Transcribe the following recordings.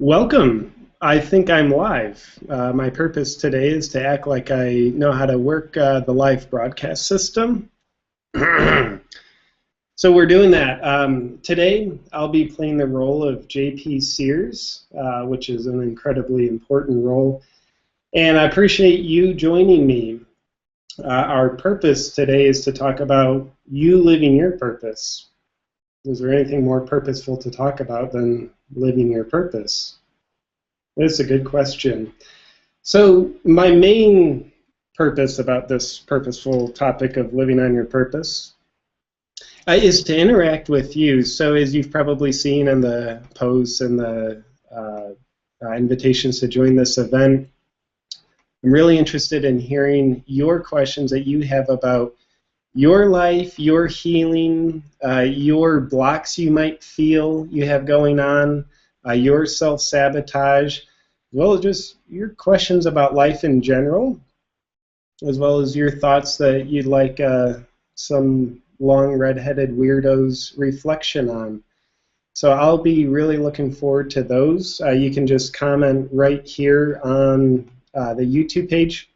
Welcome. I think I'm live. My purpose today is to act like I know how to work the live broadcast system. So we're doing that. Today I'll be playing the role of JP Sears, which is an incredibly important role. And I appreciate you joining me. Our purpose today is to talk about you living your purpose. Is there anything more purposeful to talk about than living your purpose? That's a good question. So my main purpose about this purposeful topic of living on your purpose is to interact with you. So as you've probably seen in the posts and the invitations to join this event, I'm really interested in hearing your questions that you have about your life, your healing, your blocks you might feel you have going on, your self-sabotage, as well as just your questions about life in general, as well as your thoughts that you'd like some long red-headed weirdos reflection on. So I'll be really looking forward to those. You can just comment right here on the YouTube page.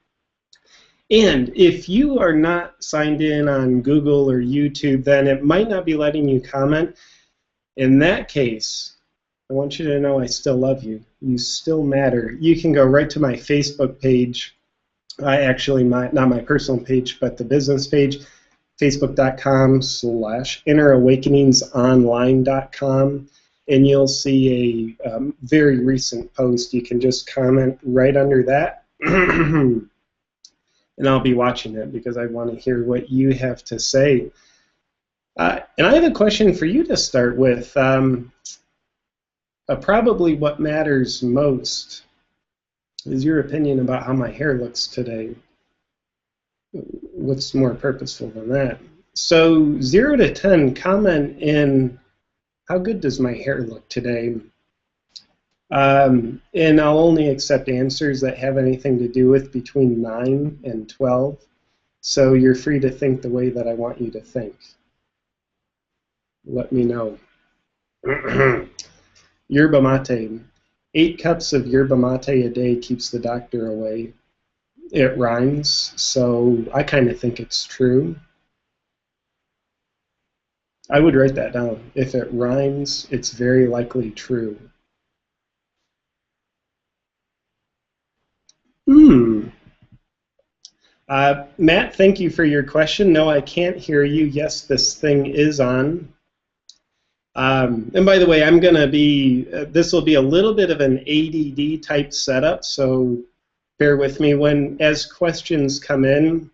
And if you are not signed in on Google or YouTube, then it might not be letting you comment. In that case, I want you to know I still love you. You still matter. You can go right to my Facebook page. Actually, not my personal page, but the business page, facebook.com/innerawakeningsonline.com, and you'll see a very recent post. You can just comment right under that. And I'll be watching it because I want to hear what you have to say. And I have a question for you to start with. Probably what matters most is your opinion about how my hair looks today. What's more purposeful than that? So 0 to 10, comment in how good does my hair look today? And I'll only accept answers that have anything to do with between 9 and 12. So you're free to think the way that I want you to think. Let me know. Yerba mate. 8 cups of yerba mate a day keeps the doctor away. It rhymes, so I kind of think it's true. I would write that down. If it rhymes, it's very likely true. Matt, thank you for your question. No, I can't hear you. Yes, this thing is on. And by the way, I'm going to be, this will be a little bit of an ADD type setup, so bear with me. As questions come in,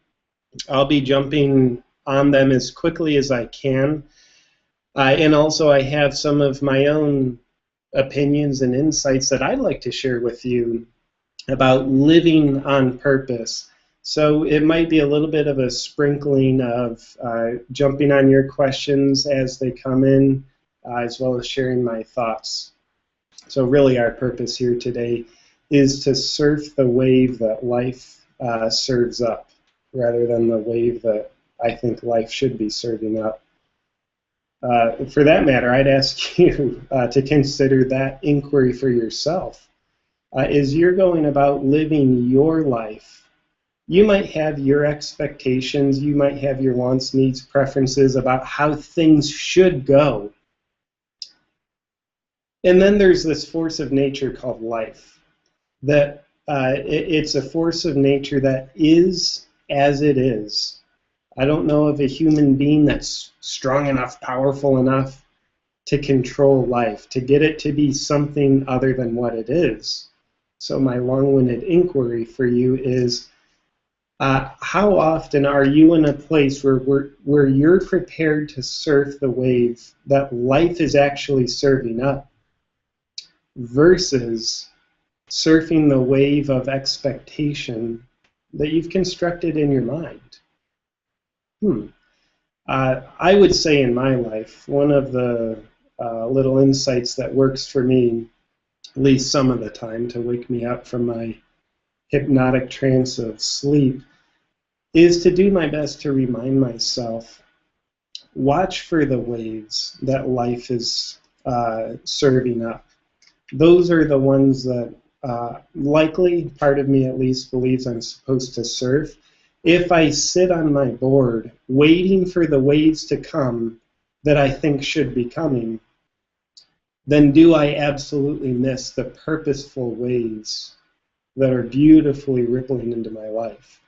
I'll be jumping on them as quickly as I can. And also I have some of my own opinions and insights that I'd like to share with you about living on purpose. So it might be a little bit of a sprinkling of jumping on your questions as they come in, as well as sharing my thoughts. So really our purpose here today is to surf the wave that life serves up, rather than the wave that I think life should be serving up. For that matter, I'd ask you to consider that inquiry for yourself. As you're going about living your life, you might have your expectations, you might have your wants, needs, preferences about how things should go. And then there's this force of nature called life. That it's a force of nature that is as it is. I don't know of a human being that's strong enough, powerful enough to control life, to get it to be something other than what it is. So my long-winded inquiry for you is, how often are you in a place where you're prepared to surf the wave that life is actually serving up, versus surfing the wave of expectation that you've constructed in your mind? I would say in my life, one of the little insights that works for me, at least some of the time, to wake me up from my hypnotic trance of sleep, is to do my best to remind myself, watch for the waves that life is serving up. those are the ones that likely, part of me at least, believes I'm supposed to surf. If I sit on my board waiting for the waves to come that I think should be coming, then do I absolutely miss the purposeful waves that are beautifully rippling into my life.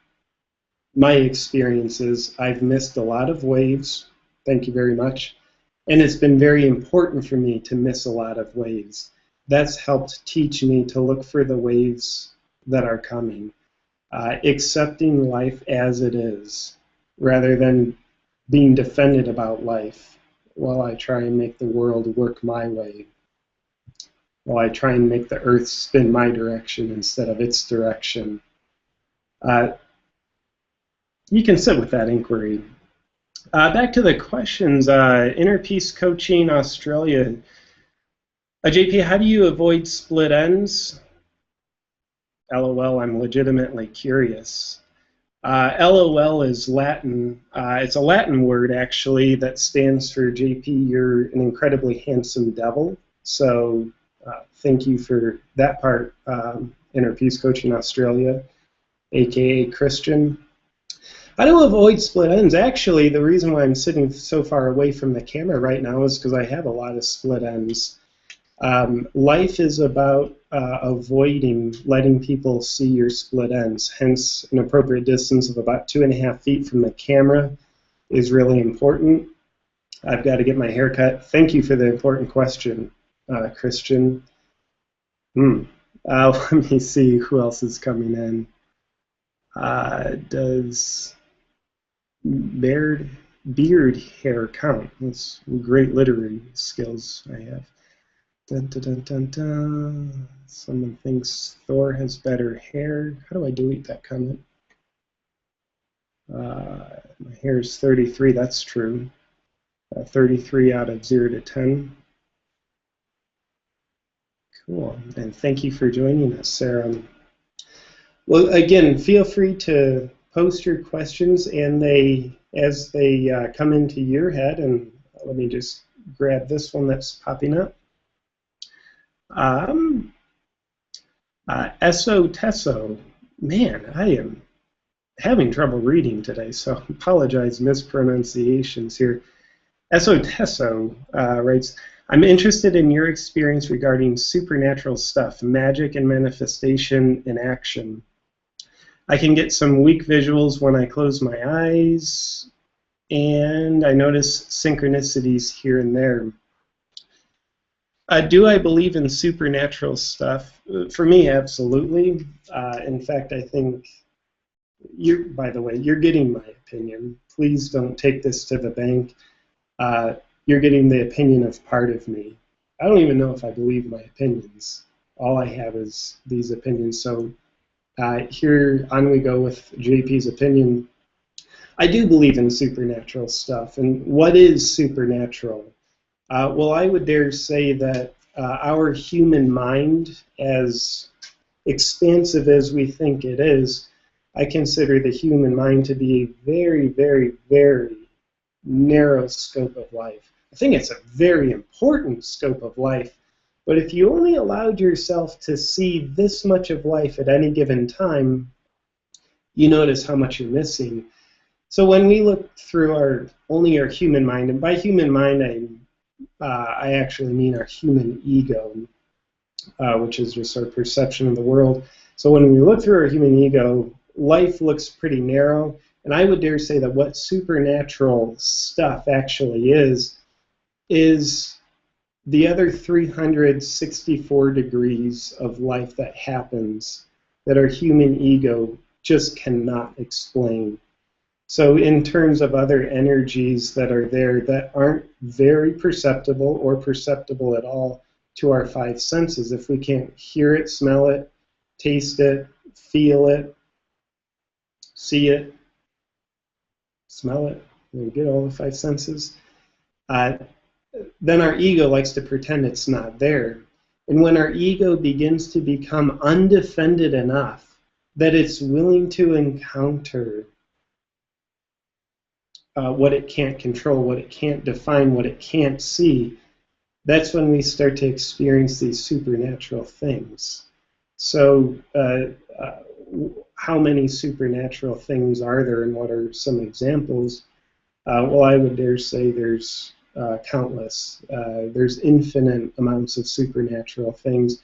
My experience is I've missed a lot of waves, thank you very much, and it's been very important for me to miss a lot of waves. That's helped teach me to look for the waves that are coming, accepting life as it is, rather than being defended about life while I try and make the world work my way, while I try and make the earth spin my direction instead of its direction. You can sit with that inquiry. Back to the questions. Inner Peace Coaching Australia. JP, how do you avoid split ends? LOL, I'm legitimately curious. LOL is Latin. It's a Latin word, actually, that stands for JP, you're an incredibly handsome devil. So thank you for that part, Inner Peace Coaching Australia, aka Christian. How to avoid split ends? Actually, the reason why I'm sitting so far away from the camera right now is because I have a lot of split ends. Life is about avoiding letting people see your split ends. Hence, an appropriate distance of about 2.5 feet from the camera is really important. I've got to get my hair cut. Thank you for the important question, Christian. Let me see who else is coming in. Does beard hair count? That's great literary skills I have. Dun, dun, dun, dun, dun. Someone thinks Thor has better hair. How do I delete that comment? My hair is 33. That's true. 33 out of 0 to 10. Cool. And thank you for joining us, Sarah. Well, again, feel free to post your questions, and as they come into your head. And let me just grab this one that's popping up. Eso Tesso, man, I am having trouble reading today, so apologize mispronunciations here. Eso Tesso writes, I'm interested in your experience regarding supernatural stuff, magic and manifestation in action. I can get some weak visuals when I close my eyes, and I notice synchronicities here and there. Do I believe in supernatural stuff? For me, absolutely. In fact, I think, by the way, you're getting my opinion. Please don't take this to the bank. You're getting the opinion of part of me. I don't even know if I believe my opinions. All I have is these opinions. So here on we go with JP's opinion. I do believe in supernatural stuff. And what is supernatural? Well, I would dare say that our human mind, as expansive as we think it is, I consider the human mind to be a very, very, very narrow scope of life. I think it's a very important scope of life, but if you only allowed yourself to see this much of life at any given time, you notice how much you're missing. So when we look through only our human mind, and by human mind I actually mean our human ego, which is just our perception of the world. So when we look through our human ego, life looks pretty narrow, and I would dare say that what supernatural stuff actually is the other 364 degrees of life that happens that our human ego just cannot explain. So in terms of other energies that are there that aren't very perceptible or perceptible at all to our five senses, if we can't hear it, smell it, taste it, feel it, see it, smell it, we get all the five senses, then our ego likes to pretend it's not there. And when our ego begins to become undefended enough that it's willing to encounter what it can't control, what it can't define, what it can't see, that's when we start to experience these supernatural things. So how many supernatural things are there, and what are some examples? Well, I would dare say there's countless. There's infinite amounts of supernatural things.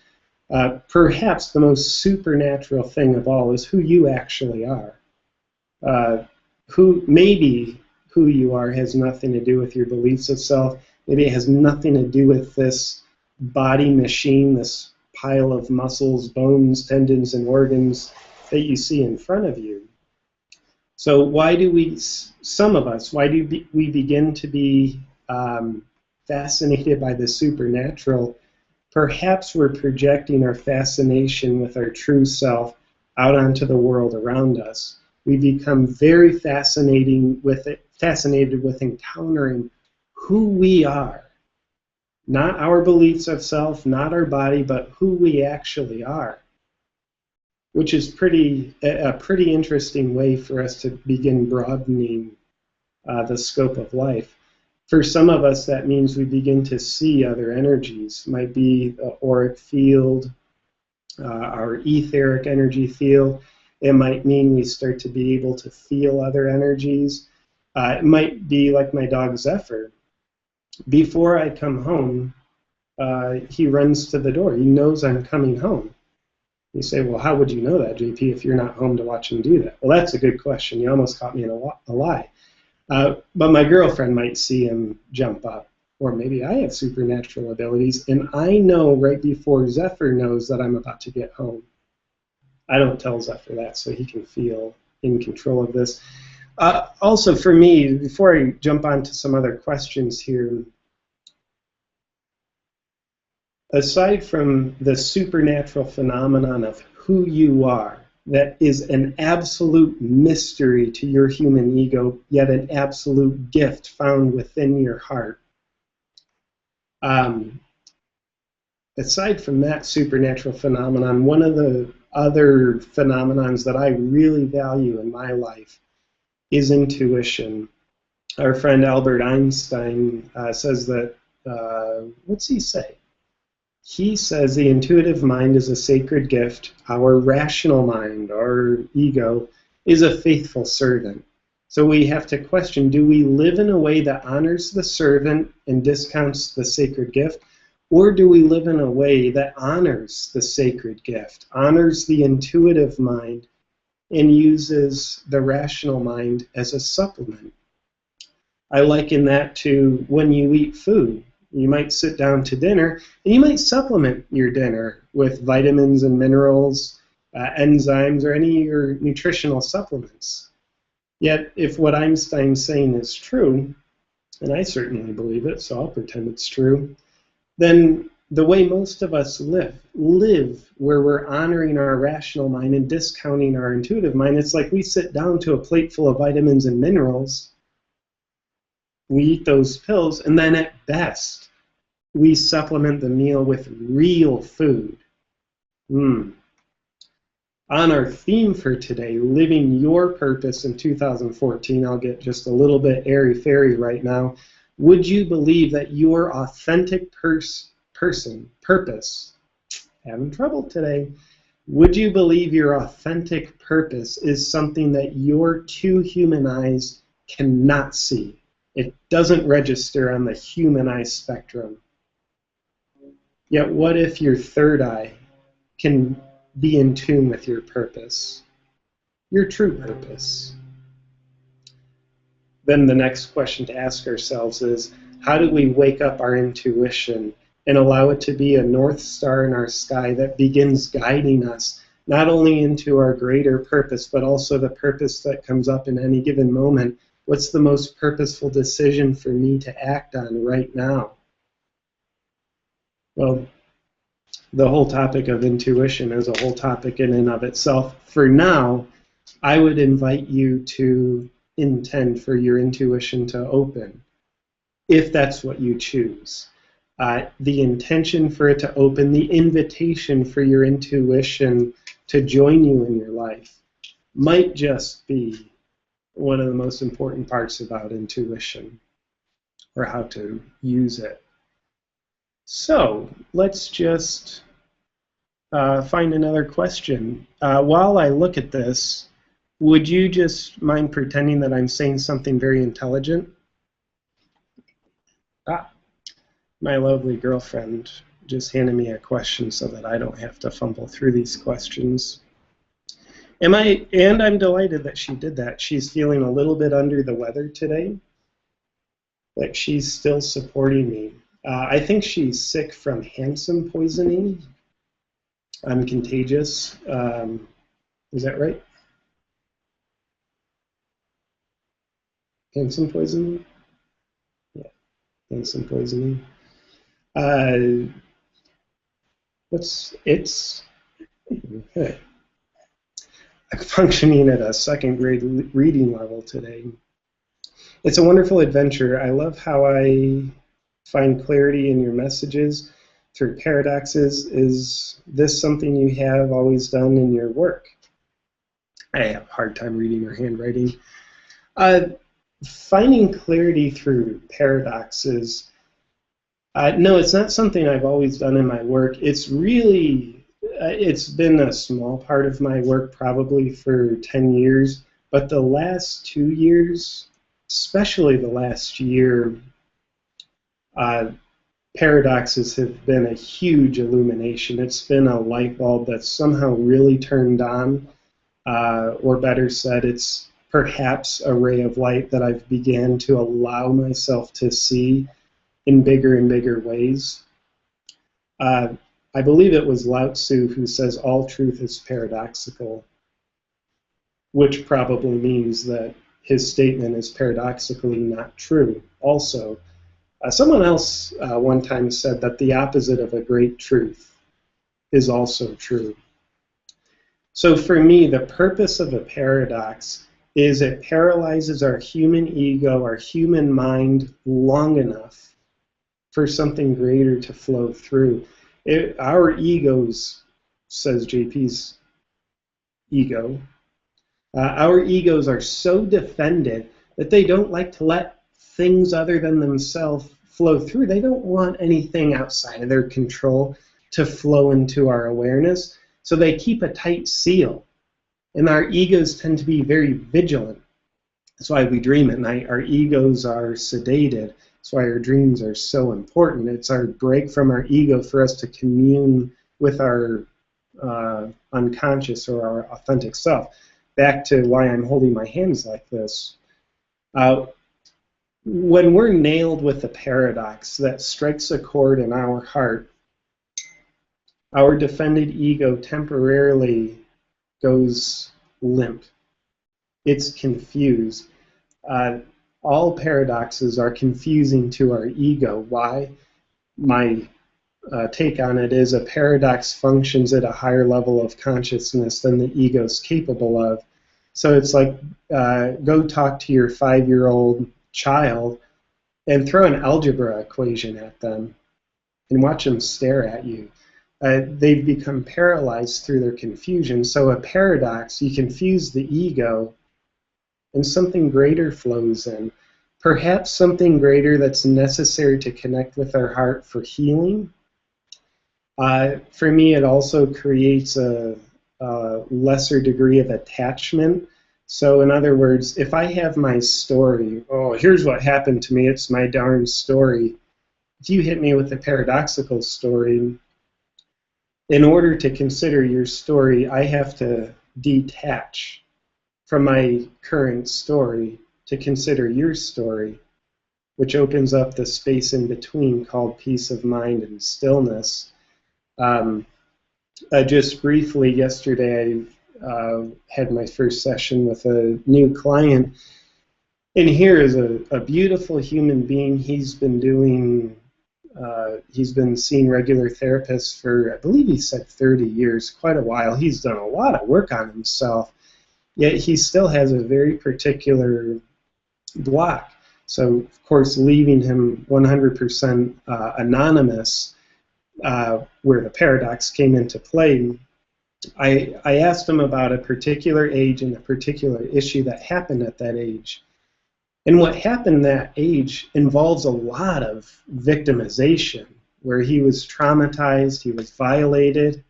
Perhaps the most supernatural thing of all is who you actually are. Who you are has nothing to do with your beliefs of self. Maybe it has nothing to do with this body machine, this pile of muscles, bones, tendons, and organs that you see in front of you. So why do we begin to be fascinated by the supernatural? Perhaps we're projecting our fascination with our true self out onto the world around us. We become very fascinated with encountering who we are. Not our beliefs of self, not our body, but who we actually are. Which is a pretty interesting way for us to begin broadening the scope of life. For some of us, that means we begin to see other energies. It might be the auric field, our etheric energy field. It might mean we start to be able to feel other energies. It might be like my dog Zephyr. Before I come home, he runs to the door. He knows I'm coming home. You say, well, how would you know that, JP, if you're not home to watch him do that? Well, that's a good question. You almost caught me in a lie. But my girlfriend might see him jump up. Or maybe I have supernatural abilities, and I know right before Zephyr knows that I'm about to get home. I don't tell Zephyr that, so he can feel in control of this. Also, for me, before I jump on to some other questions here, aside from the supernatural phenomenon of who you are, that is an absolute mystery to your human ego, yet an absolute gift found within your heart. Aside from that supernatural phenomenon, one of the other phenomenons that I really value in my life is intuition. Our friend Albert Einstein says that, what's he say? He says the intuitive mind is a sacred gift. Our rational mind, our ego, is a faithful servant. So we have to question, do we live in a way that honors the servant and discounts the sacred gift? Or do we live in a way that honors the sacred gift, honors the intuitive mind, and uses the rational mind as a supplement? I liken that to when you eat food. You might sit down to dinner, and you might supplement your dinner with vitamins and minerals, enzymes, or any of your nutritional supplements. Yet, if what Einstein's saying is true, and I certainly believe it, so I'll pretend it's true, then the way most of us live where we're honoring our rational mind and discounting our intuitive mind, it's like we sit down to a plate full of vitamins and minerals, we eat those pills, and then at best, we supplement the meal with real food. On our theme for today, living your purpose in 2014, I'll get just a little bit airy-fairy right now. Would you believe that your authentic purpose, having trouble today, would you believe your authentic purpose is something that your two human eyes cannot see? It doesn't register on the human eye spectrum. Yet what if your third eye can be in tune with your purpose, your true purpose? Then the next question to ask ourselves is, how do we wake up our intuition and allow it to be a north star in our sky that begins guiding us not only into our greater purpose, but also the purpose that comes up in any given moment? What's the most purposeful decision for me to act on right now? Well, the whole topic of intuition is a whole topic in and of itself. For now, I would invite you to intend for your intuition to open, if that's what you choose. The intention for it to open, the invitation for your intuition to join you in your life might just be one of the most important parts about intuition, or how to use it. So let's just find another question. While I look at this, would you just mind pretending that I'm saying something very intelligent? My lovely girlfriend just handed me a question so that I don't have to fumble through these questions. And I'm delighted that she did that. She's feeling a little bit under the weather today, but she's still supporting me. I think she's sick from handsome poisoning. I'm contagious. Is that right? Handsome poisoning? Yeah, handsome poisoning. Okay. I'm functioning at a second grade reading level today. It's a wonderful adventure. I love how I find clarity in your messages through paradoxes. Is this something you have always done in your work? I have a hard time reading her handwriting. Finding clarity through paradoxes. No, it's not something I've always done in my work. It's been a small part of my work probably for 10 years, but the last 2 years, especially the last year, paradoxes have been a huge illumination. It's been a light bulb that's somehow really turned on, or better said, it's perhaps a ray of light that I've began to allow myself to see in bigger and bigger ways. I believe it was Lao Tzu who says all truth is paradoxical, which probably means that his statement is paradoxically not true also. Someone else one time said that the opposite of a great truth is also true. So for me, the purpose of a paradox is it paralyzes our human ego, our human mind long enough for something greater to flow through. Our egos, says JP's ego, our egos are so defended that they don't like to let things other than themselves flow through. They don't want anything outside of their control to flow into our awareness, so they keep a tight seal. And our egos tend to be very vigilant. That's why we dream at night. Our egos are sedated. That's why our dreams are so important. It's our break from our ego for us to commune with our unconscious or our authentic self. Back to why I'm holding my hands like this. When we're nailed with a paradox that strikes a chord in our heart, our defended ego temporarily goes limp. It's confused. All paradoxes are confusing to our ego. Why? My take on it is a paradox functions at a higher level of consciousness than the ego is capable of. So it's like go talk to your 5-year-old child and throw an algebra equation at them and watch them stare at you. They've become paralyzed through their confusion. So a paradox, you confuse the ego and something greater flows in. Perhaps something greater that's necessary to connect with our heart for healing. For me, it also creates a lesser degree of attachment. So in other words, if I have my story, oh, here's what happened to me, it's my darn story. If you hit me with a paradoxical story, in order to consider your story, I have to detach from my current story to consider your story, which opens up the space in between called peace of mind and stillness. Just briefly, yesterday I had my first session with a new client, and here is a beautiful human being. He's been seeing regular therapists for, I believe he said 30 years, quite a while. He's done a lot of work on himself, yet he still has a very particular block. So, of course, leaving him 100% anonymous, where the paradox came into play, I asked him about a particular age and a particular issue that happened at that age. And what happened that age involves a lot of victimization. where he was traumatized, he was violated.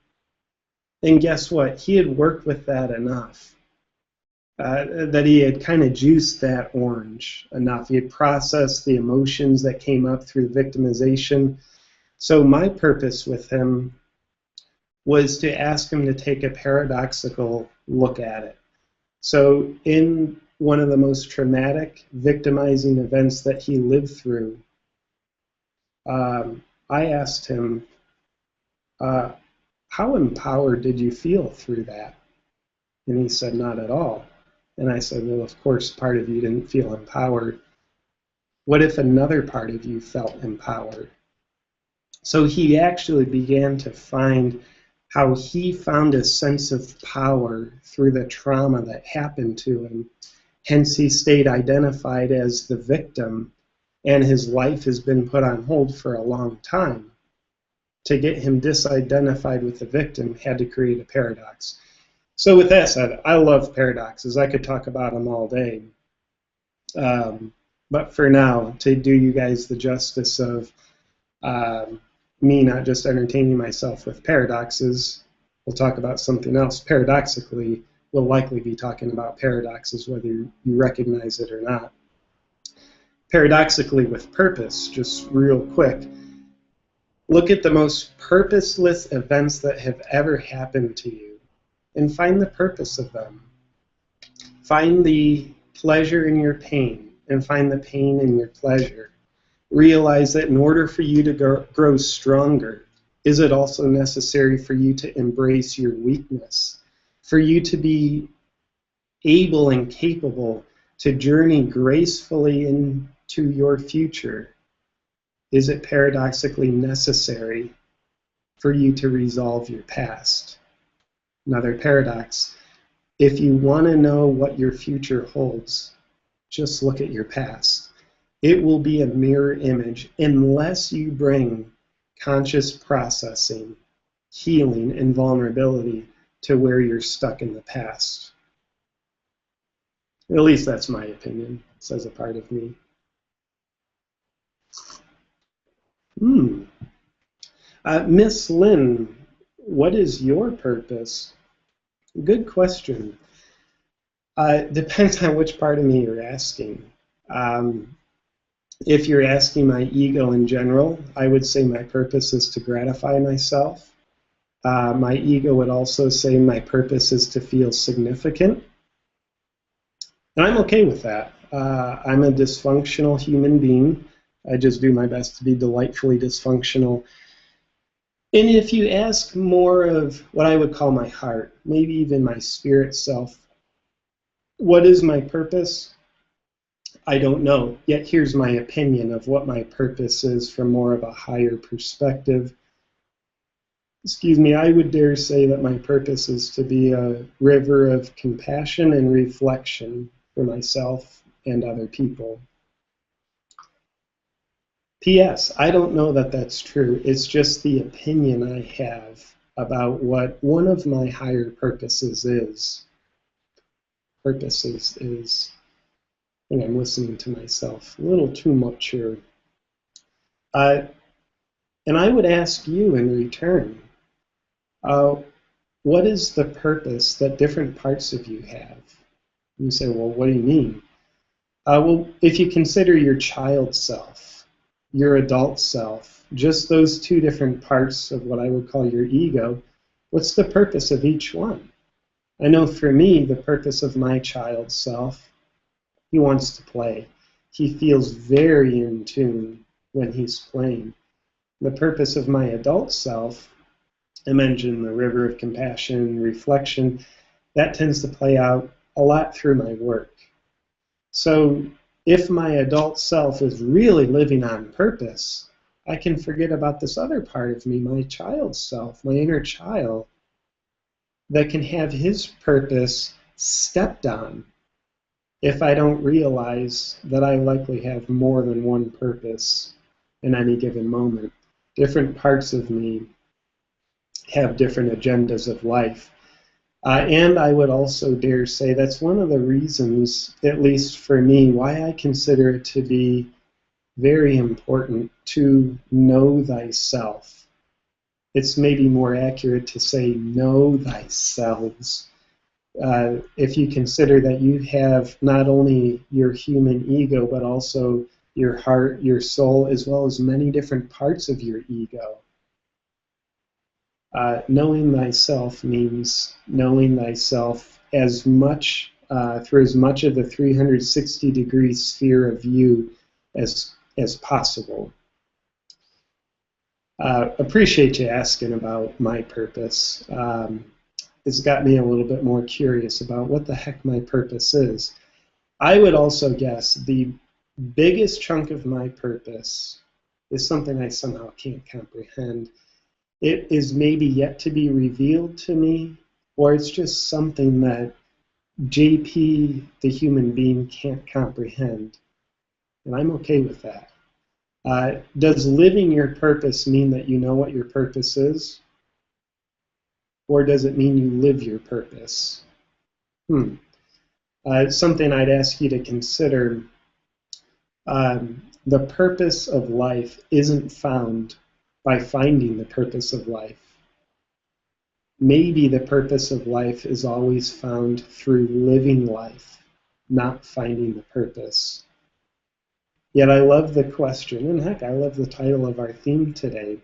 And guess what? He had worked with that enough, that he had kind of juiced that orange enough. He had processed the emotions that came up through victimization. So my purpose with him was to ask him to take a paradoxical look at it. So in one of the most traumatic, victimizing events that he lived through, I asked him, how empowered did you feel through that? And he said, not at all. And I said, well, of course, part of you didn't feel empowered. What if another part of you felt empowered? So he actually began to find how he found a sense of power through the trauma that happened to him. Hence, he stayed identified as the victim, and his life has been put on hold for a long time. To get him disidentified with the victim, had to create a paradox. So with that said, I love paradoxes. I could talk about them all day. But for now, to do you guys the justice of me not just entertaining myself with paradoxes, we'll talk about something else. Paradoxically, we'll likely be talking about paradoxes, whether you recognize it or not. Paradoxically with purpose, just real quick, look at the most purposeless events that have ever happened to you and find the purpose of them. Find the pleasure in your pain and find the pain in your pleasure. Realize that in order for you to grow stronger, is it also necessary for you to embrace your weakness, for you to be able and capable to journey gracefully into your future? Is it paradoxically necessary for you to resolve your past? Another paradox. If you want to know what your future holds, just look at your past. It will be a mirror image unless you bring conscious processing, healing, and vulnerability to where you're stuck in the past. At least that's my opinion, says a part of me. Miss Lynn, what is your purpose? Good question. Depends on which part of me you're asking. If you're asking my ego in general, I would say my purpose is to gratify myself. My ego would also say my purpose is to feel significant. And I'm okay with that. I'm a dysfunctional human being. I just do my best to be delightfully dysfunctional. And if you ask more of what I would call my heart, maybe even my spirit self, what is my purpose? I don't know. Yet here's my opinion of what my purpose is from more of a higher perspective. Excuse me, I would dare say that my purpose is to be a river of compassion and reflection for myself and other people. P.S. I don't know that that's true. It's just the opinion I have about what one of my higher purposes is. Purposes is, I think I'm listening to myself a little too much here. And I would ask you in return, what is the purpose that different parts of you have? You say, well, what do you mean? Well, if you consider your child self, your adult self, just those two different parts of what I would call your ego, what's the purpose of each one? I know for me, the purpose of my child self, he wants to play. He feels very in tune when he's playing. The purpose of my adult self, I mentioned the river of compassion, reflection, that tends to play out a lot through my work. So if my adult self is really living on purpose, I can forget about this other part of me, my child self, my inner child, that can have his purpose stepped on if I don't realize that I likely have more than one purpose in any given moment. Different parts of me have different agendas of life. And I would also dare say that's one of the reasons, at least for me, why I consider it to be very important to know thyself. It's maybe more accurate to say know thyselves. If you consider that you have not only your human ego, but also your heart, your soul, as well as many different parts of your ego. Knowing thyself means knowing thyself as much through as much of the 360-degree sphere of you as possible. Appreciate you asking about my purpose. It's got me a little bit more curious about what the heck my purpose is. I would also guess the biggest chunk of my purpose is something I somehow can't comprehend. It is maybe yet to be revealed to me, or it's just something that JP, the human being, can't comprehend. And I'm okay with that. Does living your purpose mean that you know what your purpose is? Or does it mean you live your purpose? It's something I'd ask you to consider. The purpose of life isn't found by finding the purpose of life. Maybe the purpose of life is always found through living life, not finding the purpose. Yet I love the question, and heck, I love the title of our theme today.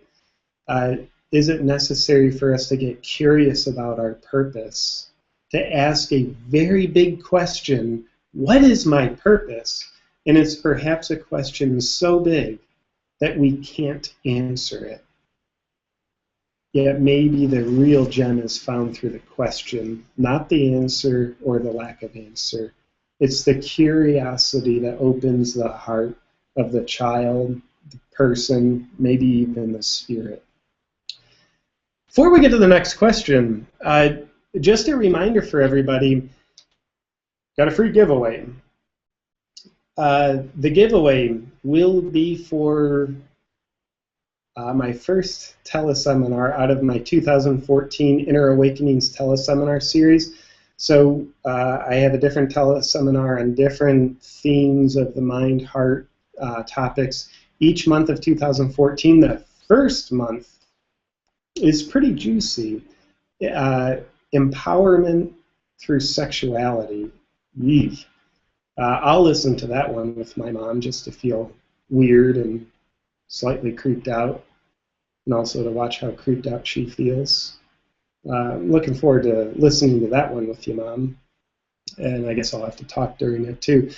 Is it necessary for us to get curious about our purpose, to ask a very big question, what is my purpose? And it's perhaps a question so big that we can't answer it. Yet maybe the real gem is found through the question, not the answer or the lack of answer. It's the curiosity that opens the heart of the child, the person, maybe even the spirit. Before we get to the next question, just a reminder for everybody, got a free giveaway. The giveaway will be for my first teleseminar out of my 2014 Inner Awakenings teleseminar series. So I have a different teleseminar on different themes of the mind, heart topics each month of 2014. The first month is pretty juicy. Empowerment through sexuality. Yeesh. I'll listen to that one with my mom just to feel weird and slightly creeped out, and also to watch how creeped out she feels. I'm looking forward to listening to that one with you, Mom. And I guess I'll have to talk during it too.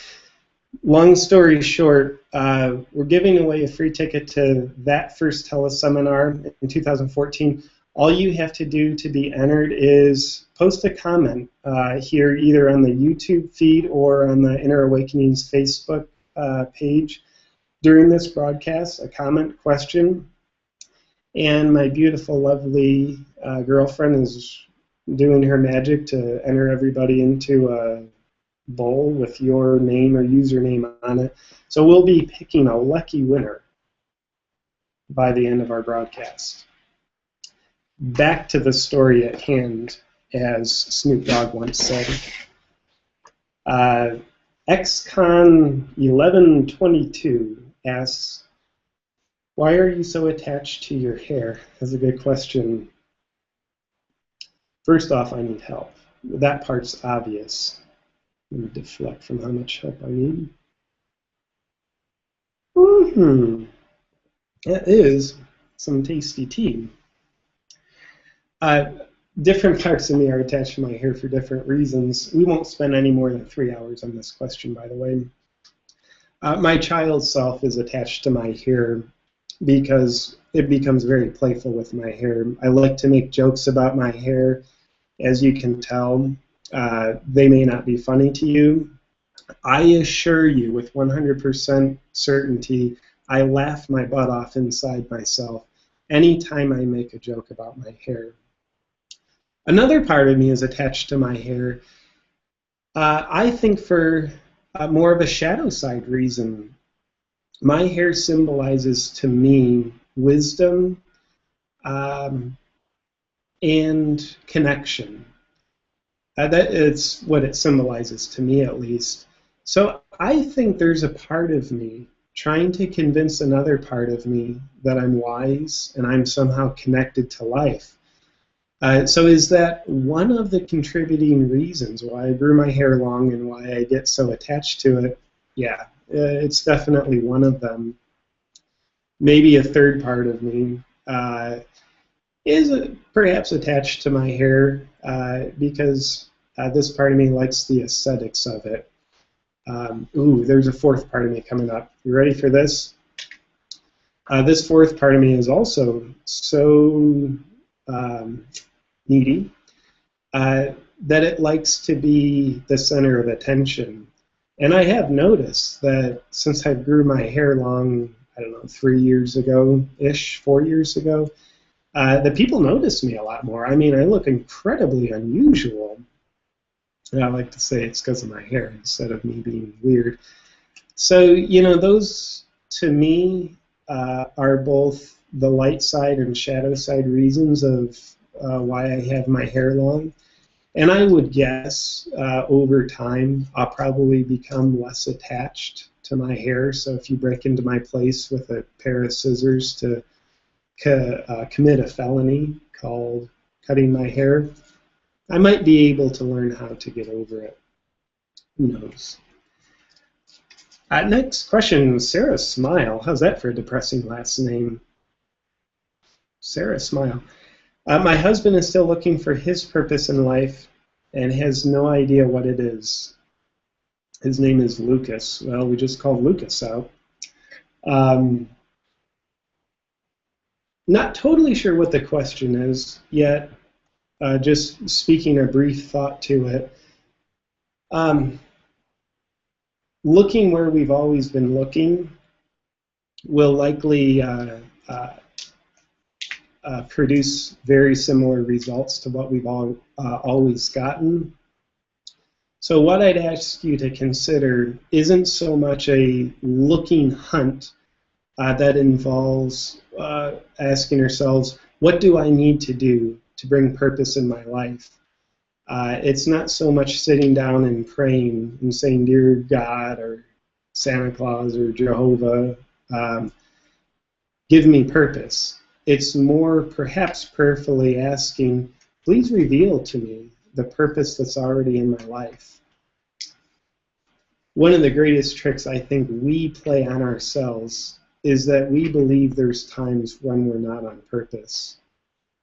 Long story short, we're giving away a free ticket to that first teleseminar in 2014. All you have to do to be entered is post a comment here, either on the YouTube feed or on the Inner Awakenings Facebook page during this broadcast, a comment, question. And my beautiful, lovely girlfriend is doing her magic to enter everybody into a bowl with your name or username on it. So we'll be picking a lucky winner by the end of our broadcast. Back to the story at hand, as Snoop Dogg once said. XCon1122 asks, why are you so attached to your hair? That's a good question. First off, I need help. That part's obvious. Let me deflect from how much help I need. That is some tasty tea. Different parts of me are attached to my hair for different reasons. We won't spend any more than 3 hours on this question, by the way. My child self is attached to my hair because it becomes very playful with my hair. I like to make jokes about my hair. As you can tell, they may not be funny to you. I assure you with 100% certainty, I laugh my butt off inside myself anytime I make a joke about my hair. Another part of me is attached to my hair, I think for more of a shadow side reason. My hair symbolizes to me wisdom and connection. That is what it symbolizes to me, at least. So I think there's a part of me trying to convince another part of me that I'm wise and I'm somehow connected to life. So is that one of the contributing reasons why I grew my hair long and why I get so attached to it? Yeah, it's definitely one of them. Maybe a third part of me is perhaps attached to my hair because this part of me likes the aesthetics of it. Ooh, there's a fourth part of me coming up. You ready for this? This fourth part of me is also so needy that it likes to be the center of attention. And I have noticed that since I grew my hair long, I don't know, 3 years ago-ish, 4 years ago, the people notice me a lot more. I mean, I look incredibly unusual. And I like to say it's because of my hair instead of me being weird. So, you know, those to me are both the light side and shadow side reasons of why I have my hair long. And I would guess over time I'll probably become less attached to my hair. So if you break into my place with a pair of scissors to commit a felony called cutting my hair, I might be able to learn how to get over it. Who knows? Next question, Sarah Smile. How's that for a depressing last name? Sarah Smile. My husband is still looking for his purpose in life and has no idea what it is. His name is Lucas. Well, we just called Lucas out. Not totally sure what the question is yet. Just speaking a brief thought to it. Looking where we've always been looking will likely produce very similar results to what we've always gotten. So what I'd ask you to consider isn't so much a looking hunt that involves asking ourselves, what do I need to do to bring purpose in my life? It's not so much sitting down and praying and saying, dear God or Santa Claus or Jehovah, give me purpose. It's more perhaps prayerfully asking, please reveal to me the purpose that's already in my life. One of the greatest tricks I think we play on ourselves is that we believe there's times when we're not on purpose.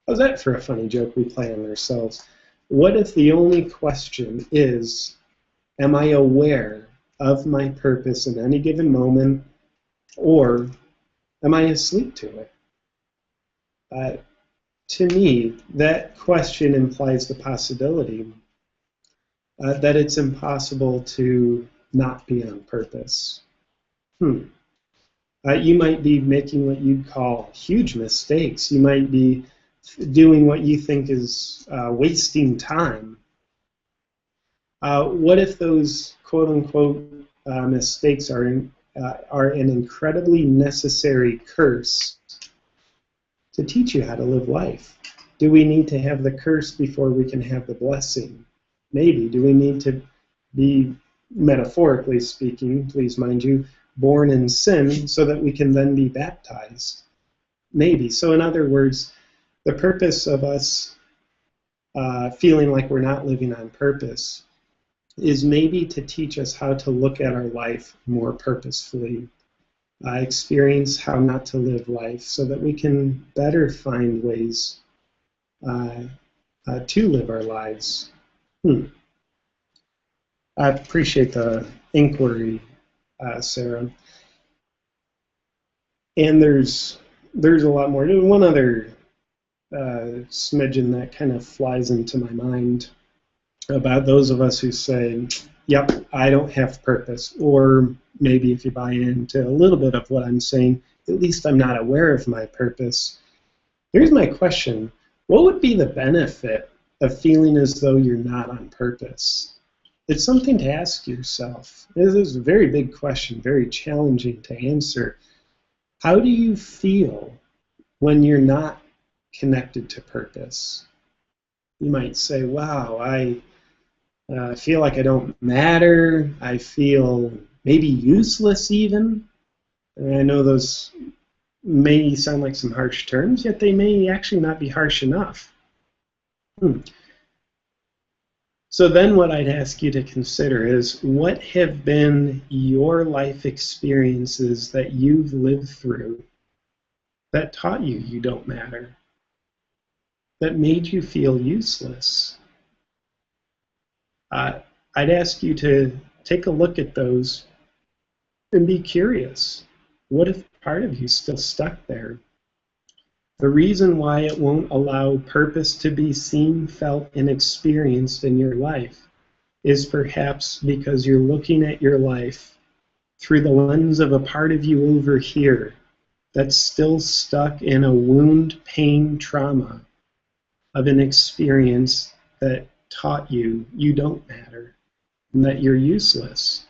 How's that for a funny joke we play on ourselves? What if the only question is, am I aware of my purpose in any given moment, or am I asleep to it? To me, that question implies the possibility that it's impossible to not be on purpose. You might be making what you'd call huge mistakes. You might be doing what you think is wasting time. What if those quote-unquote mistakes are an incredibly necessary curse to teach you how to live life? Do we need to have the curse before we can have the blessing? Maybe. Do we need to be, metaphorically speaking, please mind you, born in sin so that we can then be baptized? Maybe. So in other words, the purpose of us feeling like we're not living on purpose is maybe to teach us how to look at our life more purposefully, experience how not to live life so that we can better find ways to live our lives. I appreciate the inquiry, Sarah. And there's a lot more. There's one other smidgen that kind of flies into my mind about those of us who say, yep, I don't have purpose. Or maybe if you buy into a little bit of what I'm saying, at least I'm not aware of my purpose. Here's my question. What would be the benefit of feeling as though you're not on purpose? It's something to ask yourself. This is a very big question, very challenging to answer. How do you feel when you're not connected to purpose? You might say, wow, I feel like I don't matter. I feel maybe useless even. And I know those may sound like some harsh terms, yet they may actually not be harsh enough. So then what I'd ask you to consider is, what have been your life experiences that you've lived through that taught you you don't matter, that made you feel useless? I'd ask you to take a look at those and be curious. What if part of you still stuck there? The reason why it won't allow purpose to be seen, felt, and experienced in your life is perhaps because you're looking at your life through the lens of a part of you over here that's still stuck in a wound, pain, trauma of an experience that taught you you don't matter and that you're useless.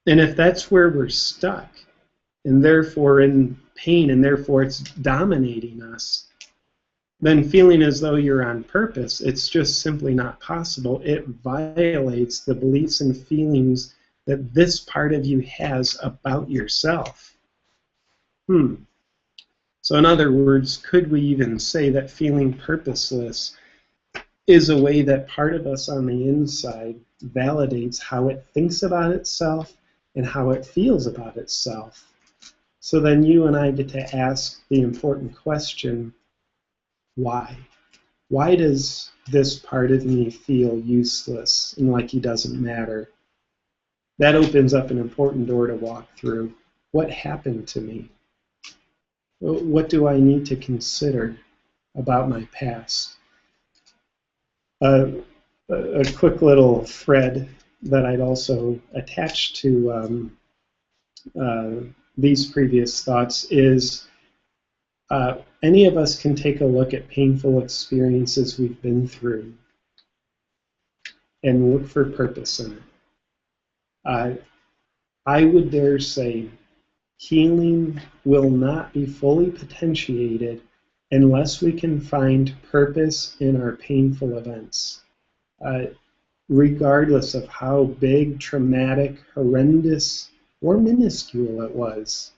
And if that's where we're stuck, and therefore in pain, and therefore it's dominating us, then feeling as though you're on purpose, it's just simply not possible. It violates the beliefs and feelings that this part of you has about yourself. So in other words, could we even say that feeling purposeless is a way that part of us on the inside validates how it thinks about itself and how it feels about itself? So then you and I get to ask the important question, why? Why does this part of me feel useless and like he doesn't matter? That opens up an important door to walk through. What happened to me? What do I need to consider about my past? A quick little thread that I'd also attach to these previous thoughts is any of us can take a look at painful experiences we've been through and look for purpose in it. I would dare say healing will not be fully potentiated unless we can find purpose in our painful events. Regardless of how big, traumatic, horrendous, or minuscule it was,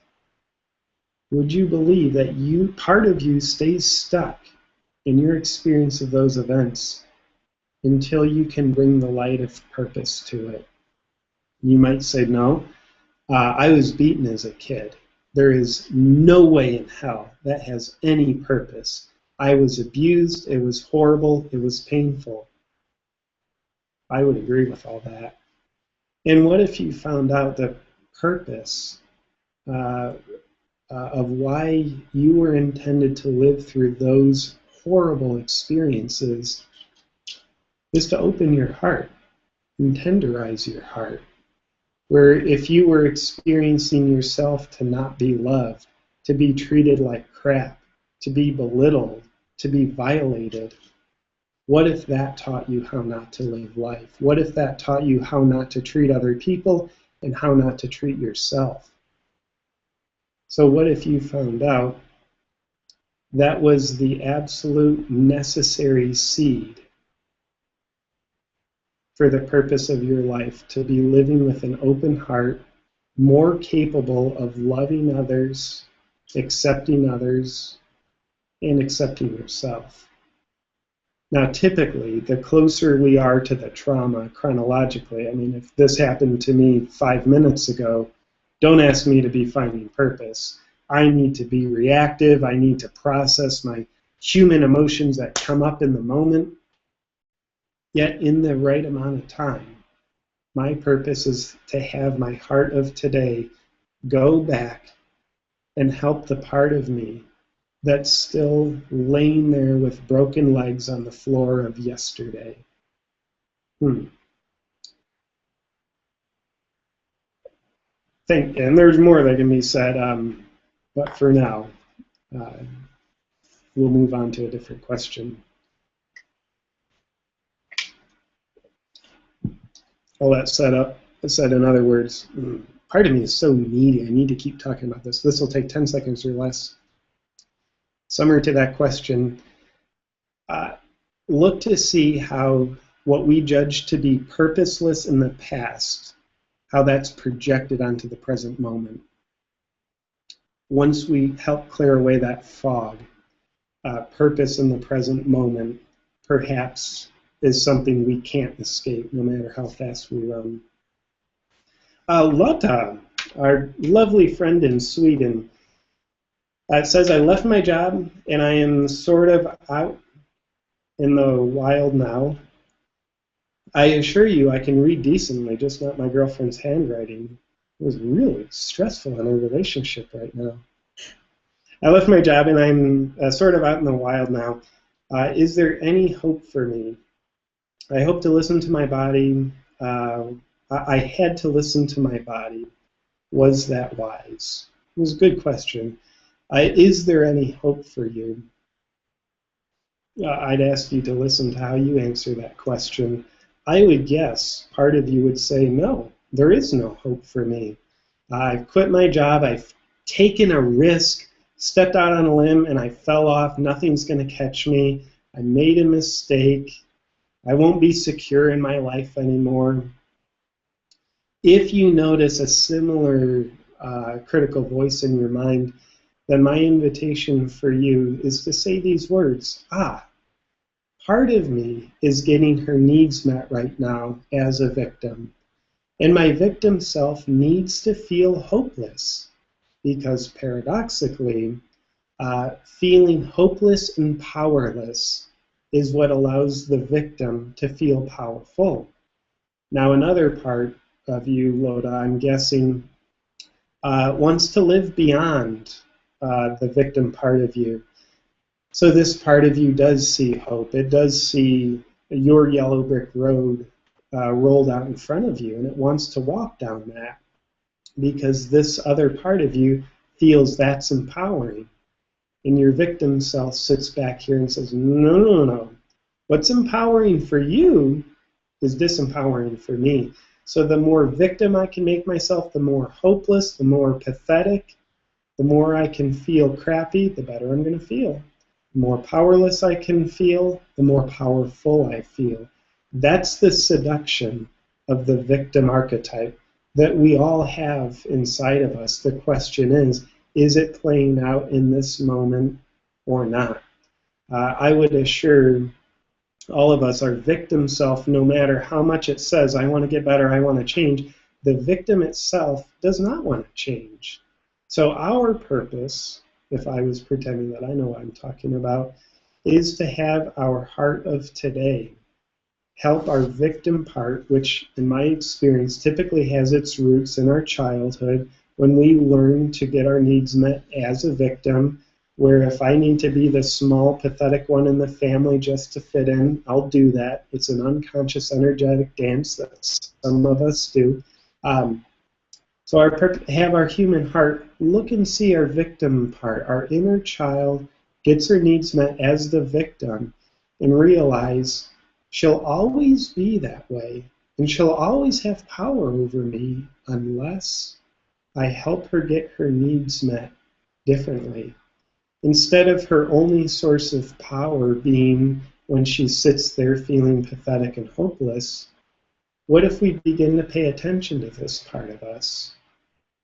would you believe that part of you stays stuck in your experience of those events until you can bring the light of purpose to it? You might say, no, I was beaten as a kid. There is no way in hell that has any purpose. I was abused, it was horrible, it was painful. I would agree with all that. And what if you found out that purpose of why you were intended to live through those horrible experiences is to open your heart and tenderize your heart? Where if you were experiencing yourself to not be loved, to be treated like crap, to be belittled, to be violated, what if that taught you how not to live life? What if that taught you how not to treat other people and how not to treat yourself? So what if you found out that was the absolute necessary seed for the purpose of your life, to be living with an open heart, more capable of loving others, and accepting yourself? Now, typically, the closer we are to the trauma chronologically, I mean, if this happened to me 5 minutes ago, don't ask me to be finding purpose. I need to be reactive. I need to process my human emotions that come up in the moment. Yet in the right amount of time, my purpose is to have my heart of today go back and help the part of me that's still laying there with broken legs on the floor of yesterday. And there's more that can be said, but for now, we'll move on to a different question. All that said in other words, part of me is so needy. I need to keep talking about this. This will take 10 seconds or less. Summary to that question, look to see how what we judge to be purposeless in the past, how that's projected onto the present moment. once we help clear away that fog, purpose in the present moment perhaps is something we can't escape no matter how fast we run. Lotta, our lovely friend in Sweden, says, I left my job and I am sort of out in the wild now. I assure you I can read decently, just not my girlfriend's handwriting. It was really stressful in our relationship right now. I left my job and I'm sort of out in the wild now. Is there any hope for me? I hope to listen to my body. I had to listen to my body. Was that wise? It was a good question. Is there any hope for you? I'd ask you to listen to how you answer that question. I would guess part of you would say, no, there is no hope for me. I've quit my job. I've taken a risk, stepped out on a limb, and I fell off. Nothing's going to catch me. I made a mistake. I won't be secure in my life anymore. If you notice a similar critical voice in your mind, then my invitation for you is to say these words. Part of me is getting her needs met right now as a victim. And my victim self needs to feel hopeless because paradoxically, feeling hopeless and powerless is what allows the victim to feel powerful. Now, another part of you, Loda, I'm guessing, wants to live beyond the victim part of you. So this part of you does see hope. It does see your yellow brick road rolled out in front of you, and it wants to walk down that because this other part of you feels that's empowering. And your victim self sits back here and says, no, no, no. What's empowering for you is disempowering for me. So the more victim I can make myself, the more hopeless, the more pathetic, the more I can feel crappy, the better I'm going to feel. The more powerless I can feel, the more powerful I feel. That's the seduction of the victim archetype that we all have inside of us. The question is it playing out in this moment or not? I would assure all of us, our victim self, no matter how much it says, I want to get better, I want to change, the victim itself does not want to change. So our purpose, if I was pretending that I know what I'm talking about, is to have our heart of today help our victim part, which in my experience typically has its roots in our childhood when we learn to get our needs met as a victim, where if I need to be the small, pathetic one in the family just to fit in, I'll do that. It's an unconscious, energetic dance that some of us do. So have our human heart look and see our victim part. Our inner child gets her needs met as the victim and realize she'll always be that way and she'll always have power over me unless I help her get her needs met differently. Instead of her only source of power being when she sits there feeling pathetic and hopeless, what if we begin to pay attention to this part of us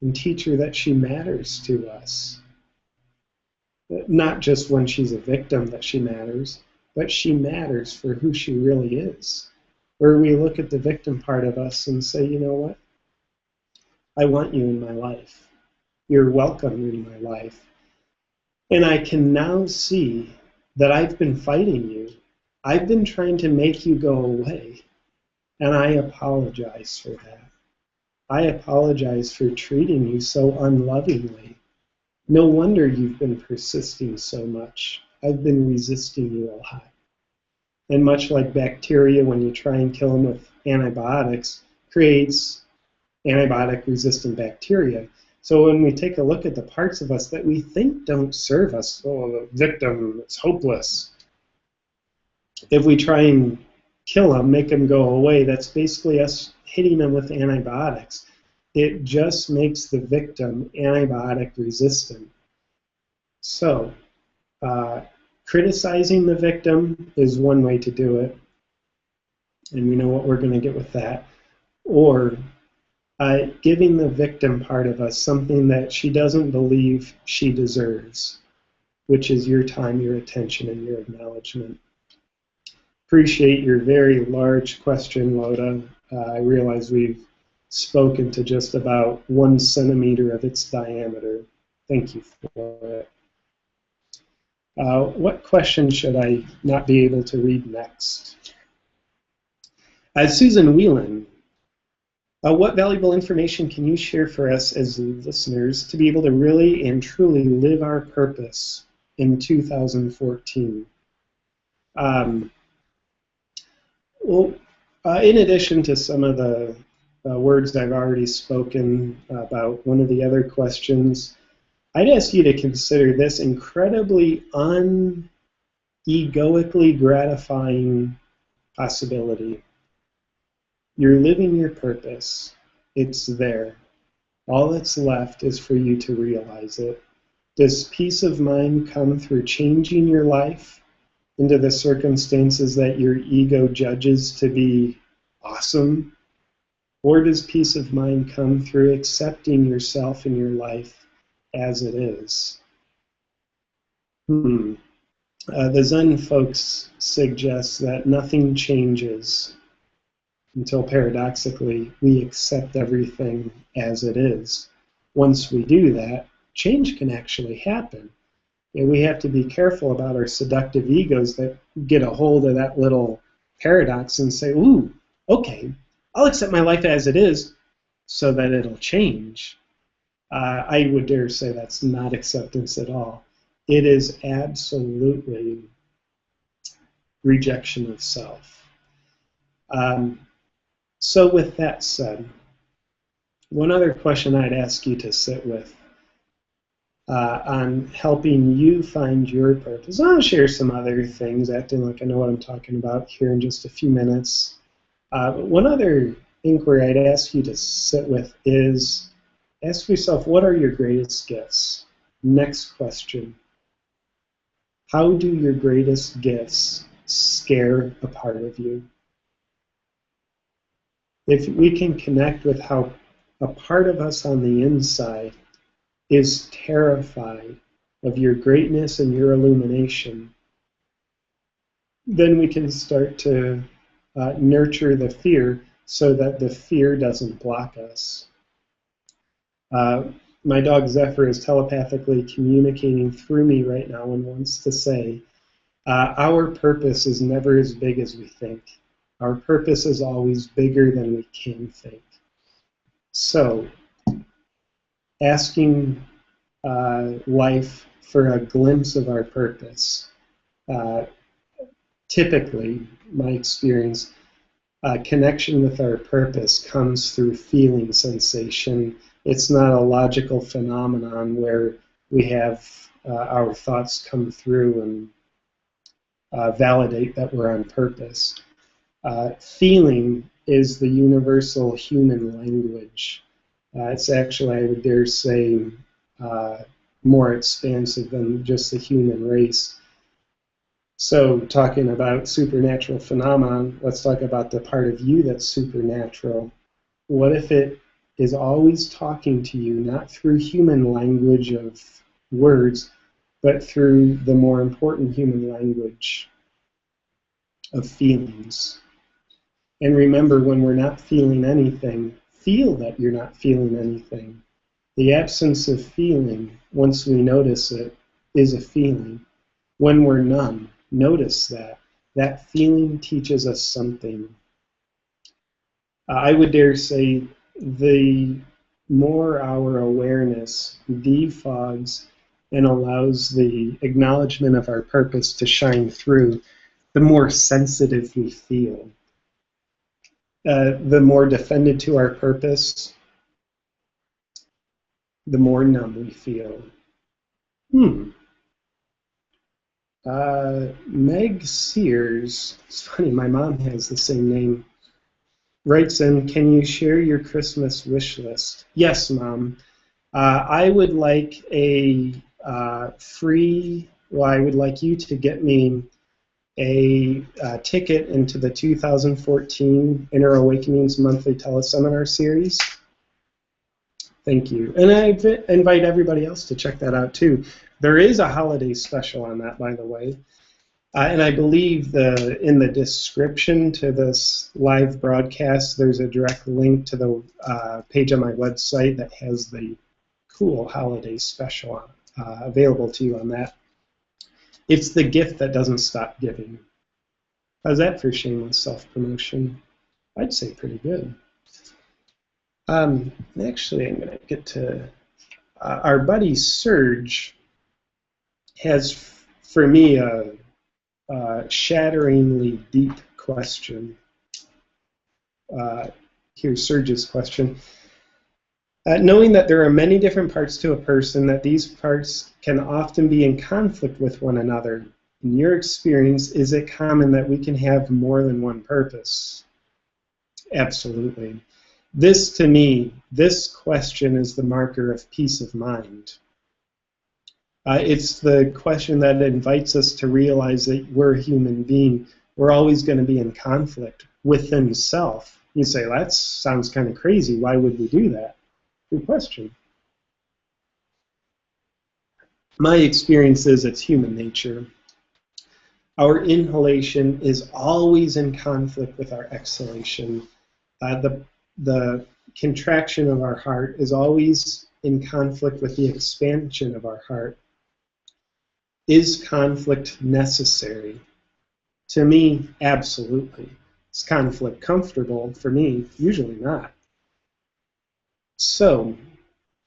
and teach her that she matters to us? Not just when she's a victim that she matters, but she matters for who she really is. Where we look at the victim part of us and say, you know what? I want you in my life. You're welcome in my life. And I can now see that I've been fighting you. I've been trying to make you go away. And I apologize for that. I apologize for treating you so unlovingly. No wonder you've been persisting so much. I've been resisting you a lot. And much like bacteria, when you try and kill them with antibiotics, creates antibiotic-resistant bacteria. So when we take a look at the parts of us that we think don't serve us, oh, the victim is hopeless. If we try and kill them, make them go away, that's basically us hitting them with antibiotics. It just makes the victim antibiotic resistant. So, criticizing the victim is one way to do it, and we know what we're going to get with that. Or giving the victim part of us something that she doesn't believe she deserves, which is your time, your attention, and your acknowledgement. Appreciate your very large question, Loda. I realize we've spoken to just about 1 centimeter of its diameter. Thank you for it. What question should I not be able to read next? Susan Whelan, what valuable information can you share for us as listeners to be able to really and truly live our purpose in 2014? Well, in addition to some of the words I've already spoken about one of the other questions, I'd ask you to consider this incredibly unegoically gratifying possibility. You're living your purpose. It's there. All that's left is for you to realize it. Does peace of mind come through changing your life into the circumstances that your ego judges to be awesome? Or does peace of mind come through accepting yourself and your life as it is? The Zen folks suggest that nothing changes until, paradoxically, we accept everything as it is. Once we do that, change can actually happen. And we have to be careful about our seductive egos that get a hold of that little paradox and say, ooh, okay, I'll accept my life as it is so that it'll change. I would dare say that's not acceptance at all. It is absolutely rejection of self. So with that said, one other question I'd ask you to sit with on helping you find your purpose. I'll share some other things, acting like I know what I'm talking about here in just a few minutes. But one other inquiry I'd ask you to sit with is, ask yourself, what are your greatest gifts? Next question. How do your greatest gifts scare a part of you? If we can connect with how a part of us on the inside is terrified of your greatness and your illumination, then we can start to nurture the fear so that the fear doesn't block us. My dog Zephyr is telepathically communicating through me right now and wants to say, our purpose is never as big as we think. Our purpose is always bigger than we can think. So, asking life for a glimpse of our purpose. Typically, my experience, connection with our purpose comes through feeling sensation. It's not a logical phenomenon where we have our thoughts come through and validate that we're on purpose. Feeling is the universal human language. It's actually, I would dare say, more expansive than just the human race. So, talking about supernatural phenomenon, let's talk about the part of you that's supernatural. What if it is always talking to you, not through human language of words, but through the more important human language of feelings? And remember, when we're not feeling anything, feel that you're not feeling anything. The absence of feeling, once we notice it, is a feeling. When we're numb, notice that. That feeling teaches us something. I would dare say the more our awareness defogs and allows the acknowledgement of our purpose to shine through, the more sensitive we feel. The more defended to our purpose, the more numb we feel. Meg Sears, it's funny, my mom has the same name, writes in, can you share your Christmas wish list? Yes, Mom. I would like a I would like you to get me a ticket into the 2014 Inner Awakenings monthly teleseminar series. Thank you. And I invite everybody else to check that out too. There is a holiday special on that, by the way. And I believe in the description to this live broadcast, there's a direct link to the page on my website that has the cool holiday special available to you on that. It's the gift that doesn't stop giving. How's that for shameless self-promotion? I'd say pretty good. Actually, I'm going to get to our buddy Serge has, for me, a shatteringly deep question. Here's Serge's question. Knowing that there are many different parts to a person, that these parts can often be in conflict with one another, in your experience, is it common that we can have more than one purpose? Absolutely. This, to me, this question is the marker of peace of mind. It's the question that invites us to realize that we're a human being. We're always going to be in conflict within self. You say, that sounds kind of crazy. Why would we do that? Good question. My experience is it's human nature. Our inhalation is always in conflict with our exhalation. The contraction of our heart is always in conflict with the expansion of our heart. Is conflict necessary? To me, absolutely. Is conflict comfortable? For me, usually not. So,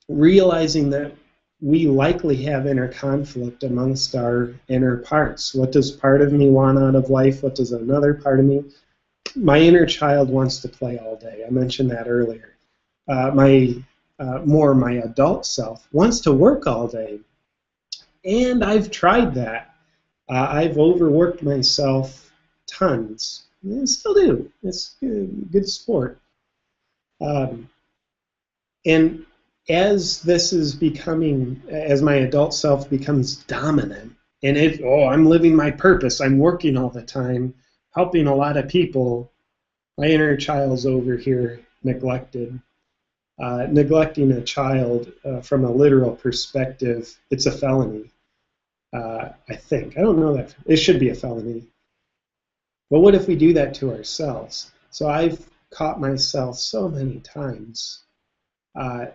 realizing that we likely have inner conflict amongst our inner parts. What does part of me want out of life? What does another part of me? My inner child wants to play all day. I mentioned that earlier. My adult self wants to work all day. And I've tried that. I've overworked myself tons. And I still do. It's good sport. And as this is becoming, as my adult self becomes dominant, and I'm living my purpose, I'm working all the time, helping a lot of people, my inner child's over here neglected. Neglecting a child from a literal perspective, it's a felony. I think. I don't know that. It should be a felony. But what if we do that to ourselves? So I've caught myself so many times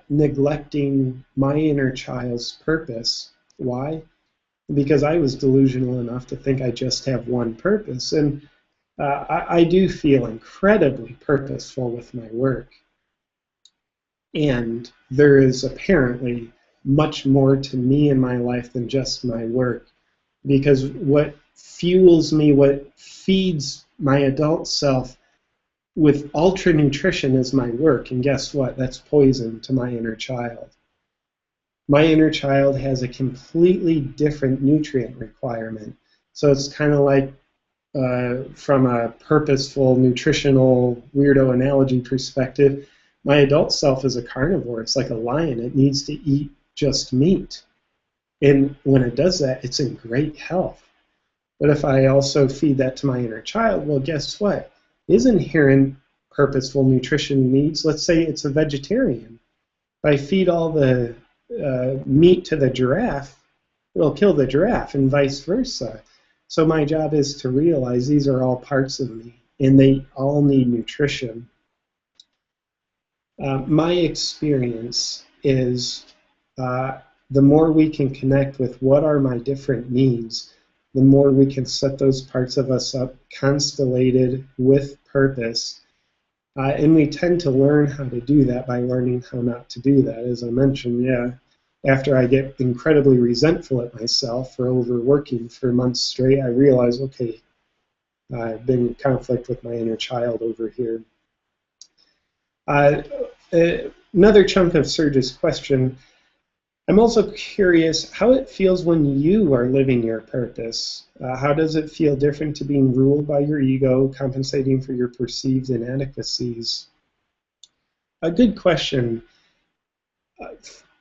neglecting my inner child's purpose. Why? Because I was delusional enough to think I just have one purpose. And I do feel incredibly purposeful with my work. And there is apparently much more to me in my life than just my work. Because what fuels me, what feeds my adult self with ultra nutrition is my work. And guess what? That's poison to my inner child. My inner child has a completely different nutrient requirement. So it's kind of like from a purposeful, nutritional, weirdo analogy perspective, my adult self is a carnivore. It's like a lion. It needs to eat just meat. And when it does that, it's in great health. But if I also feed that to my inner child, well, guess what? His inherent purposeful nutrition needs, let's say it's a vegetarian. If I feed all the meat to the giraffe, it'll kill the giraffe, and vice versa. So my job is to realize these are all parts of me, and they all need nutrition. My experience is the more we can connect with what are my different needs, the more we can set those parts of us up constellated with purpose. And we tend to learn how to do that by learning how not to do that. As I mentioned, after I get incredibly resentful at myself for overworking for months straight, I realize, okay, I've been in conflict with my inner child over here. Another chunk of Serge's question, I'm also curious how it feels when you are living your purpose. How does it feel different to being ruled by your ego, compensating for your perceived inadequacies? A good question.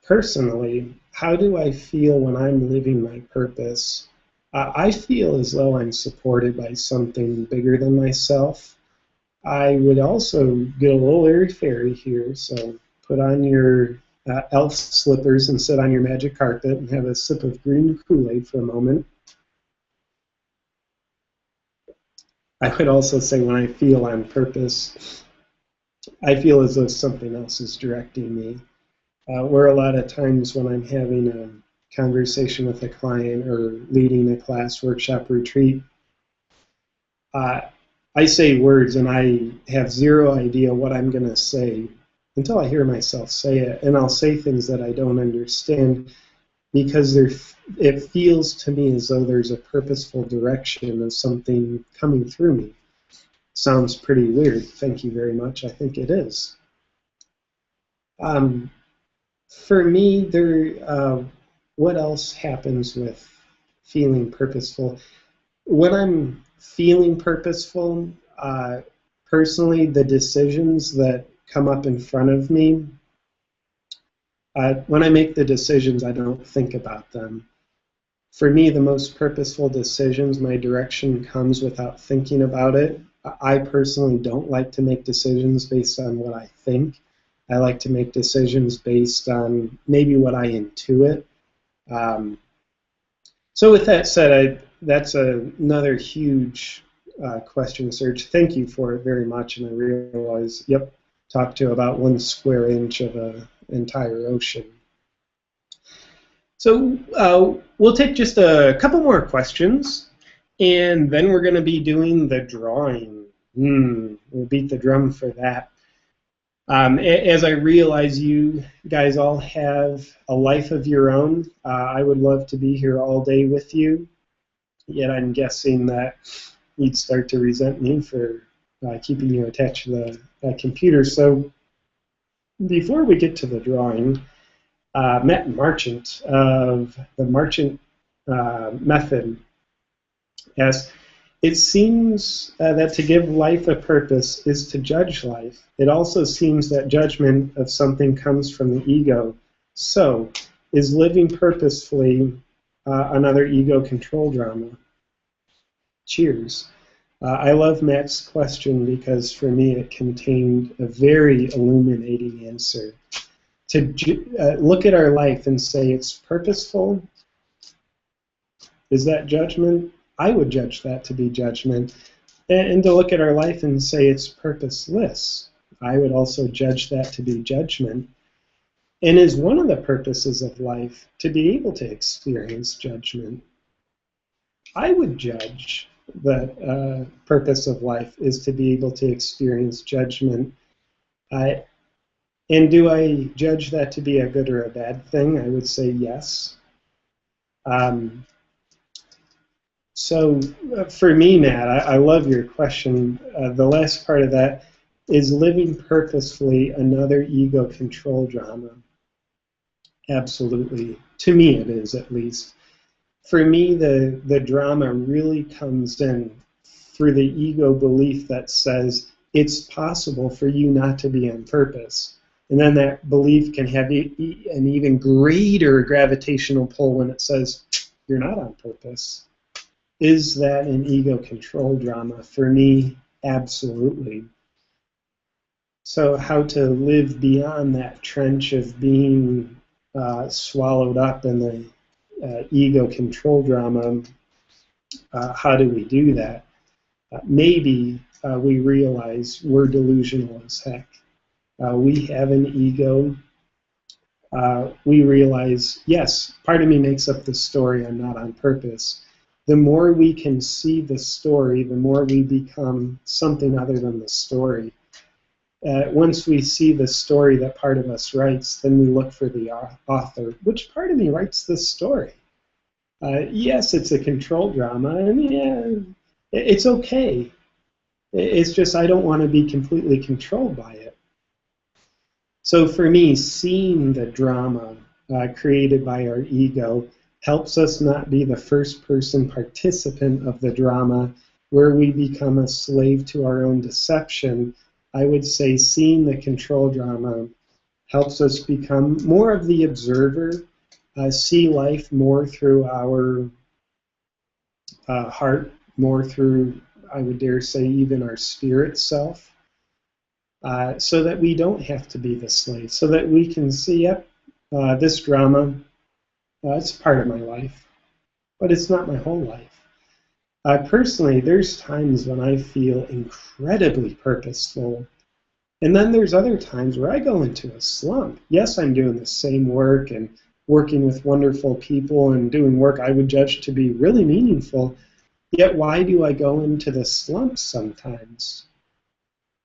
Personally, how do I feel when I'm living my purpose? I feel as though I'm supported by something bigger than myself. I would also get a little airy-fairy here, so put on your elf slippers and sit on your magic carpet and have a sip of green Kool-Aid for a moment. I would also say when I feel on purpose, I feel as though something else is directing me. Where a lot of times when I'm having a conversation with a client or leading a class, workshop, retreat, I say words and I have zero idea what I'm going to say until I hear myself say it. And I'll say things that I don't understand because it feels to me as though there's a purposeful direction of something coming through me. Sounds pretty weird. Thank you very much. I think it is. For me, what else happens with feeling purposeful? When I'm feeling purposeful, personally, the decisions that come up in front of me, when I make the decisions, I don't think about them. For me, the most purposeful decisions, my direction comes without thinking about it. I personally don't like to make decisions based on what I think. I like to make decisions based on maybe what I intuit. So with that said, that's another huge question, Serge. Thank you for it very much. And I realize, yep, talked to about 1 square inch of an entire ocean. So we'll take just a couple more questions, and then we're going to be doing the drawing. We'll beat the drum for that. As I realize you guys all have a life of your own, I would love to be here all day with you, yet I'm guessing that you'd start to resent me for keeping you attached to the computer. So before we get to the drawing, Matt Marchant of the Marchant Method asks, it seems that to give life a purpose is to judge life. It also seems that judgment of something comes from the ego. So, is living purposefully another ego control drama? Cheers. I love Matt's question because for me it contained a very illuminating answer. To look at our life and say it's purposeful, is that judgment? I would judge that to be judgment. And to look at our life and say it's purposeless, I would also judge that to be judgment. And is one of the purposes of life to be able to experience judgment? I would judge that purpose of life is to be able to experience judgment. And do I judge that to be a good or a bad thing? I would say yes. So for me, Matt, I love your question. The last part of that is living purposefully another ego control drama. Absolutely. To me it is, at least. For me, the drama really comes in through the ego belief that says it's possible for you not to be on purpose. And then that belief can have an even greater gravitational pull when it says you're not on purpose. Is that an ego control drama? For me, absolutely. So how to live beyond that trench of being swallowed up in the ego control drama, how do we do that? Maybe we realize we're delusional as heck. We have an ego. We realize, yes, part of me makes up the story, I'm not on purpose. The more we can see the story, the more we become something other than the story. Once we see the story that part of us writes, then we look for the author. Which part of me writes this story? Yes, it's a control drama, and yeah, it's okay. It's just I don't want to be completely controlled by it. So for me, seeing the drama created by our ego helps us not be the first-person participant of the drama where we become a slave to our own deception. I would say seeing the control drama helps us become more of the observer, see life more through our heart, more through, I would dare say, even our spirit self, so that we don't have to be the slave, so that we can see, yep, This drama, it's part of my life, but it's not my whole life. Personally, there's times when I feel incredibly purposeful, and then there's other times where I go into a slump. Yes, I'm doing the same work and working with wonderful people and doing work I would judge to be really meaningful, yet why do I go into the slump sometimes?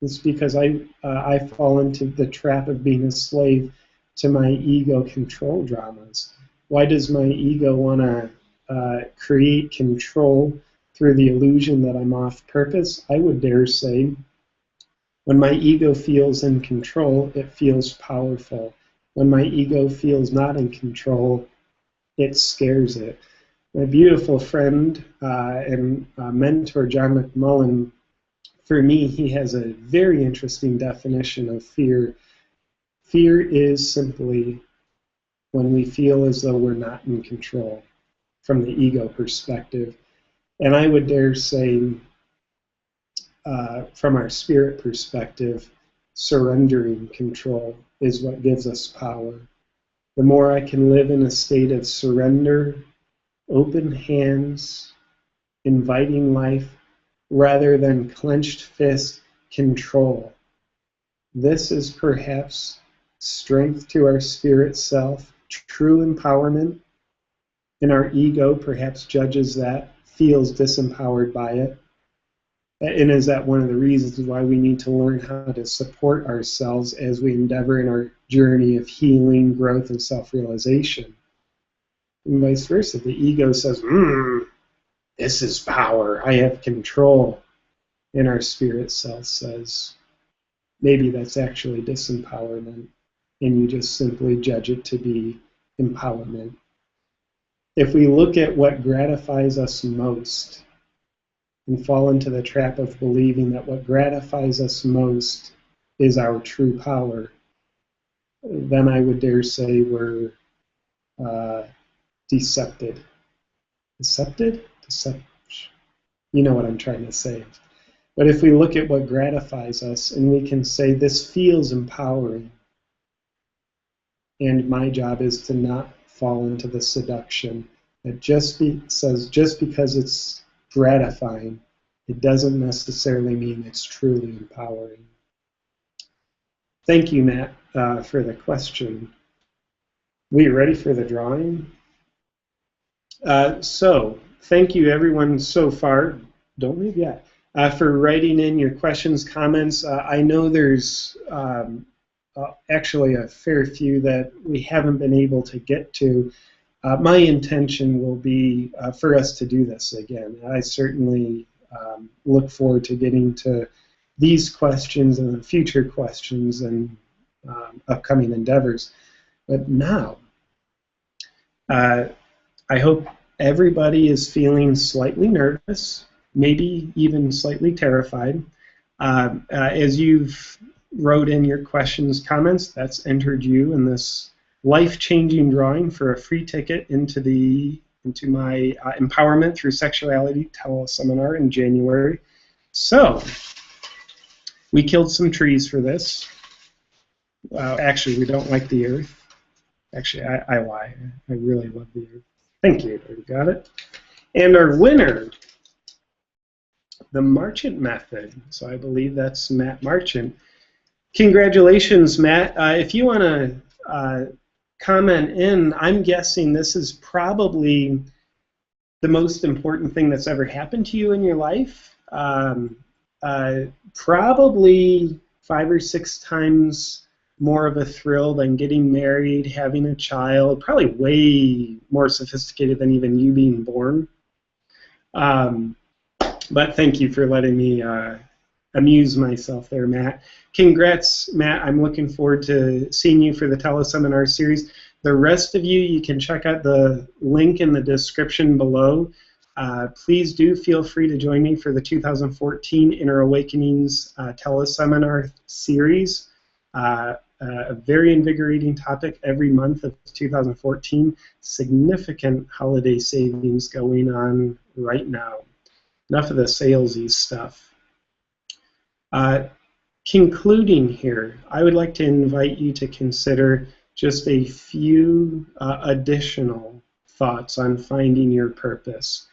It's because I fall into the trap of being a slave to my ego control dramas. Why does my ego want to create control through the illusion that I'm off purpose? I would dare say, when my ego feels in control, it feels powerful. When my ego feels not in control, it scares it. My beautiful friend and mentor, John McMullen, for me, he has a very interesting definition of fear. Fear is simply when we feel as though we're not in control from the ego perspective. And I would dare say, from our spirit perspective, surrendering control is what gives us power. The more I can live in a state of surrender, open hands, inviting life, rather than clenched fist control. This is perhaps strength to our spirit self, true empowerment, and our ego perhaps judges that, feels disempowered by it. And is that one of the reasons why we need to learn how to support ourselves as we endeavor in our journey of healing, growth, and self-realization. And vice versa. The ego says, this is power, I have control. And our spirit self says, maybe that's actually disempowerment, and you just simply judge it to be empowerment. If we look at what gratifies us most and fall into the trap of believing that what gratifies us most is our true power, then I would dare say we're decepted. Decepted? You know what I'm trying to say. But if we look at what gratifies us and we can say, this feels empowering, and my job is to not fall into the seduction that says just because it's gratifying, it doesn't necessarily mean it's truly empowering. Thank you, Matt, for the question. We ready for the drawing? So thank you, everyone, so far. Don't leave yet. For writing in your questions, comments. I know there's actually a fair few that we haven't been able to get to. My intention will be for us to do this again. I certainly look forward to getting to these questions and the future questions and upcoming endeavors. But now, I hope everybody is feeling slightly nervous, maybe even slightly terrified. As you've wrote in your questions, comments, that's entered you in this life-changing drawing for a free ticket into my Empowerment Through Sexuality teleseminar in January. So, we killed some trees for this. Actually, we don't like the earth. Actually, I lie. I really love the earth. Thank you. There we got it. And our winner, the Marchant method. So I believe that's Matt Marchant. Congratulations, Matt. If you want to comment in, I'm guessing this is probably the most important thing that's ever happened to you in your life. Probably 5 or 6 times more of a thrill than getting married, having a child, probably way more sophisticated than even you being born. But thank you for letting me amuse myself there, Matt. Congrats, Matt. I'm looking forward to seeing you for the teleseminar series. The rest of you, you can check out the link in the description below. Please do feel free to join me for the 2014 Inner Awakenings teleseminar series. A very invigorating topic every month of 2014. Significant holiday savings going on right now. Enough of the salesy stuff. Concluding here, I would like to invite you to consider just a few additional thoughts on finding your purpose.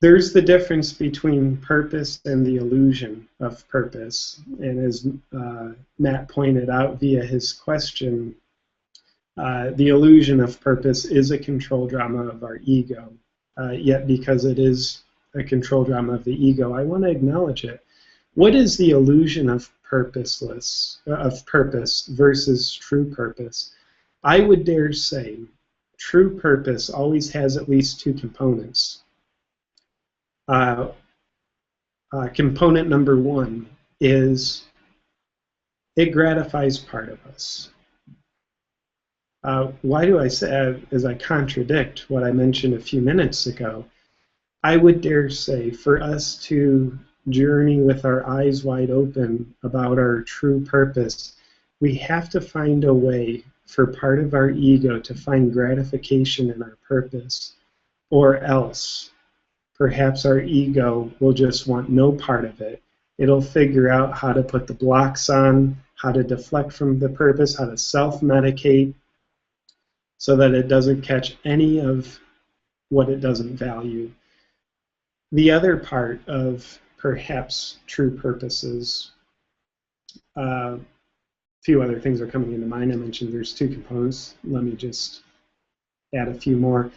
There's the difference between purpose and the illusion of purpose. And as Matt pointed out via his question, the illusion of purpose is a control drama of our ego. Yet because it is a control drama of the ego, I want to acknowledge it. What is the illusion of purpose versus true purpose? I would dare say true purpose always has at least two components. Component number one is it gratifies part of us. Why do I say, as I contradict what I mentioned a few minutes ago, I would dare say for us to journey with our eyes wide open about our true purpose, we have to find a way for part of our ego to find gratification in our purpose, or else perhaps our ego will just want no part of it. It'll figure out how to put the blocks on, how to deflect from the purpose, how to self-medicate so that it doesn't catch any of what it doesn't value. The other part of perhaps true purposes, a few other things are coming into mind. I mentioned there's two components. Let me just add a few more.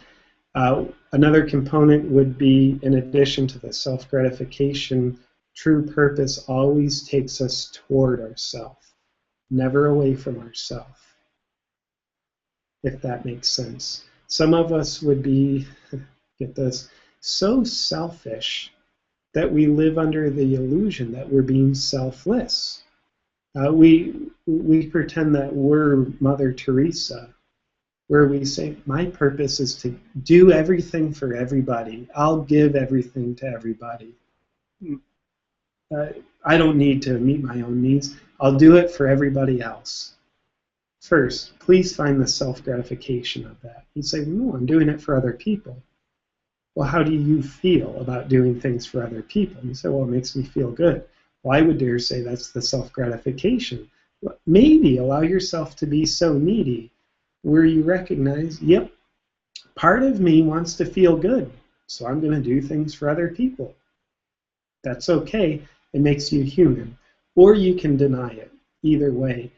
Another component would be, in addition to the self-gratification, true purpose always takes us toward ourself, never away from ourself, if that makes sense. Some of us would be, get this, so selfish that we live under the illusion that we're being selfless. We pretend that we're Mother Teresa, where we say, my purpose is to do everything for everybody. I'll give everything to everybody. I don't need to meet my own needs. I'll do it for everybody else. First, please find the self-gratification of that. You say, no, I'm doing it for other people. Well, how do you feel about doing things for other people? You say, well, it makes me feel good. Well, I would dare say that's the self-gratification. Maybe allow yourself to be so needy where you recognize, yep, part of me wants to feel good, so I'm going to do things for other people. That's okay. It makes you human. Or you can deny it. Either way.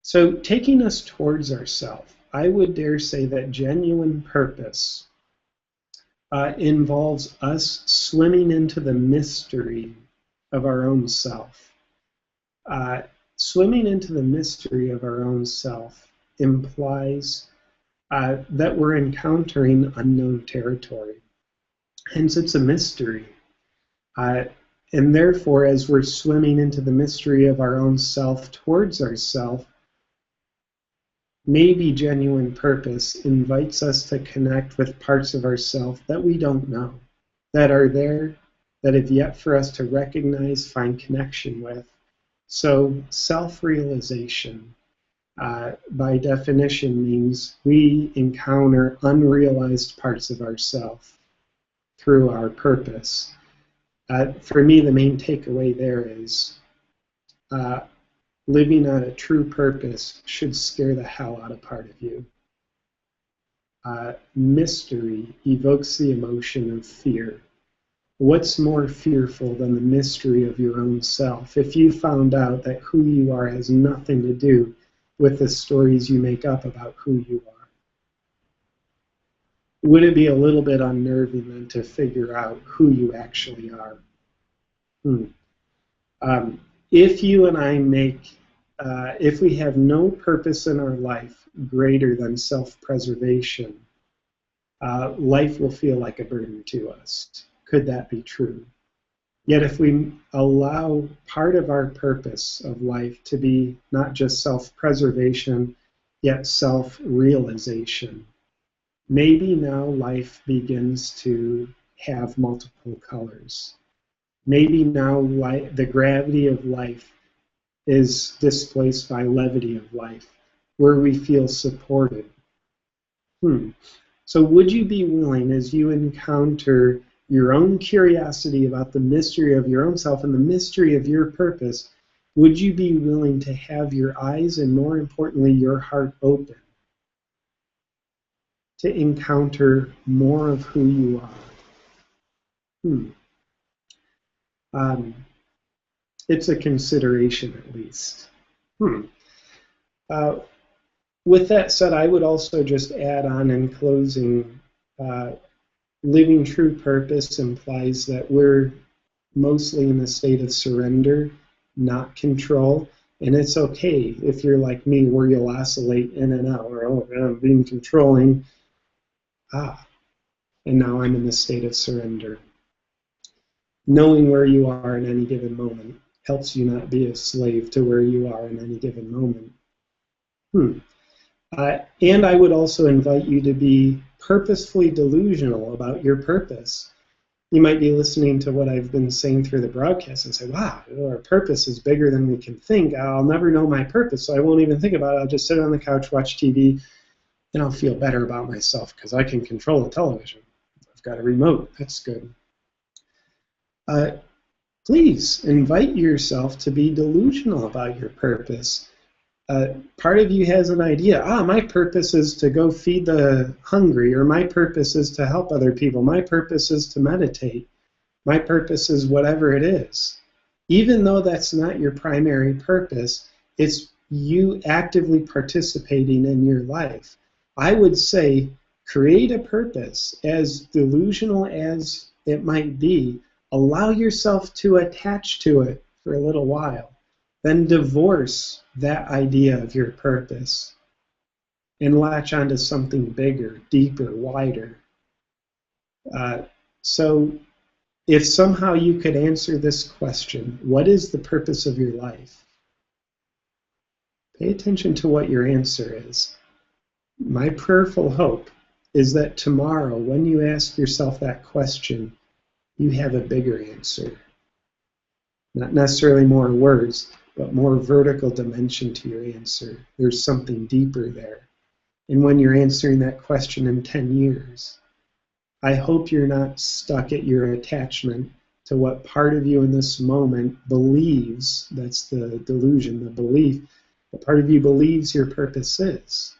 So taking us towards ourselves, I would dare say that genuine purpose involves us swimming into the mystery of our own self. Swimming into the mystery of our own self implies that we're encountering unknown territory. Hence, it's a mystery. And therefore, as we're swimming into the mystery of our own self towards ourself, maybe genuine purpose invites us to connect with parts of ourself that we don't know, that are there, that have yet for us to recognize, find connection with. So self-realization, by definition, means we encounter unrealized parts of ourself through our purpose. For me, the main takeaway there is living on a true purpose should scare the hell out of part of you. Mystery evokes the emotion of fear. What's more fearful than the mystery of your own self? If you found out that who you are has nothing to do with the stories you make up about who you are, would it be a little bit unnerving then to figure out who you actually are? If you and I make, if we have no purpose in our life greater than self-preservation, life will feel like a burden to us. Could that be true? Yet if we allow part of our purpose of life to be not just self-preservation, yet self-realization, maybe now life begins to have multiple colors. Maybe now the gravity of life is displaced by levity of life, where we feel supported. So would you be willing, as you encounter your own curiosity about the mystery of your own self and the mystery of your purpose, Would you be willing to have your eyes and, more importantly, your heart open to encounter more of who you are? It's a consideration, at least. With that said, I would also just add on in closing, living true purpose implies that we're mostly in a state of surrender, not control. And it's okay if you're like me, where you'll oscillate in and out, or, oh, I'm being controlling. And now I'm in a state of surrender. Knowing where you are in any given moment helps you not be a slave to where you are in any given moment. And I would also invite you to be purposefully delusional about your purpose. You might be listening to what I've been saying through the broadcast and say, wow, our purpose is bigger than we can think. I'll never know my purpose, so I won't even think about it. I'll just sit on the couch, watch TV, and I'll feel better about myself because I can control the television. I've got a remote. That's good. Please invite yourself to be delusional about your purpose. Part of you has an idea. My purpose is to go feed the hungry, or my purpose is to help other people. My purpose is to meditate. My purpose is whatever it is. Even though that's not your primary purpose, it's you actively participating in your life. I would say create a purpose, as delusional as it might be. Allow yourself to attach to it for a little while. Then divorce that idea of your purpose and latch onto something bigger, deeper, wider. So if somehow you could answer this question, what is the purpose of your life? Pay attention to what your answer is. My prayerful hope is that tomorrow, when you ask yourself that question, you have a bigger answer. Not necessarily more words, but more vertical dimension to your answer. There's something deeper there. And when you're answering that question in 10 years, I hope you're not stuck at your attachment to what part of you in this moment believes. That's the delusion, the belief. The part of you believes your purpose is.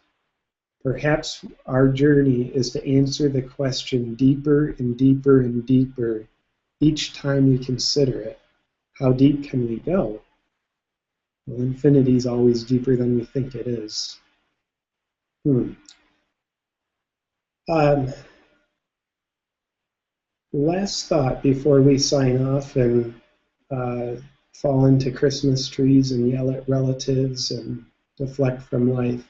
Perhaps our journey is to answer the question deeper and deeper and deeper each time we consider it. How deep can we go? Well, infinity is always deeper than we think it is. Last thought before we sign off and fall into Christmas trees and yell at relatives and deflect from life,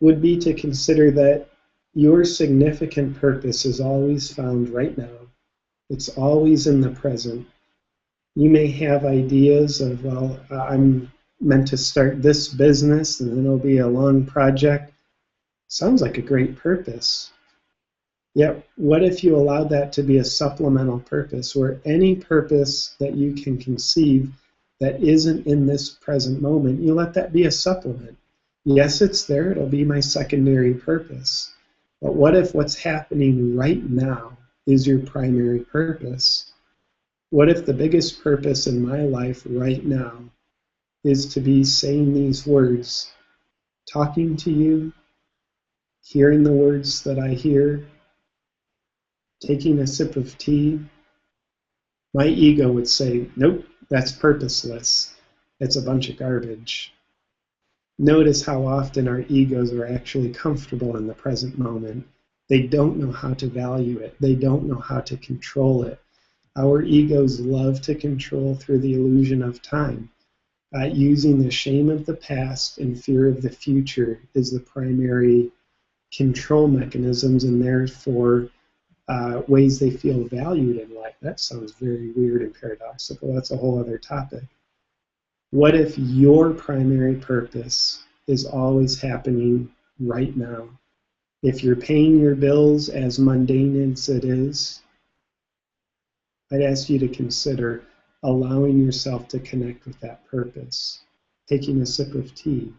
would be to consider that your significant purpose is always found right now. It's always in the present. You may have ideas of, well, I'm meant to start this business and then it'll be a long project. Sounds like a great purpose. Yet, what if you allowed that to be a supplemental purpose, where any purpose that you can conceive that isn't in this present moment, you let that be a supplement. Yes, it's there. It'll be my secondary purpose. But what if what's happening right now is your primary purpose? What if the biggest purpose in my life right now is to be saying these words, talking to you, hearing the words that I hear, taking a sip of tea? My ego would say, nope, that's purposeless. It's a bunch of garbage. Notice how often our egos are actually comfortable in the present moment. They don't know how to value it. They don't know how to control it. Our egos love to control through the illusion of time. Using the shame of the past and fear of the future is the primary control mechanisms, and therefore ways they feel valued in life. That sounds very weird and paradoxical. That's a whole other topic. What if your primary purpose is always happening right now? If you're paying your bills, as mundane as it is, I'd ask you to consider allowing yourself to connect with that purpose, taking a sip of tea.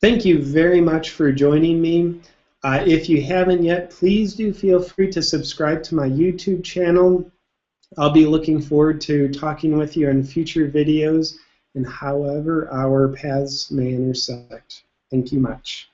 Thank you very much for joining me. If you haven't yet, please do feel free to subscribe to my YouTube channel. I'll be looking forward to talking with you in future videos and however our paths may intersect. Thank you much.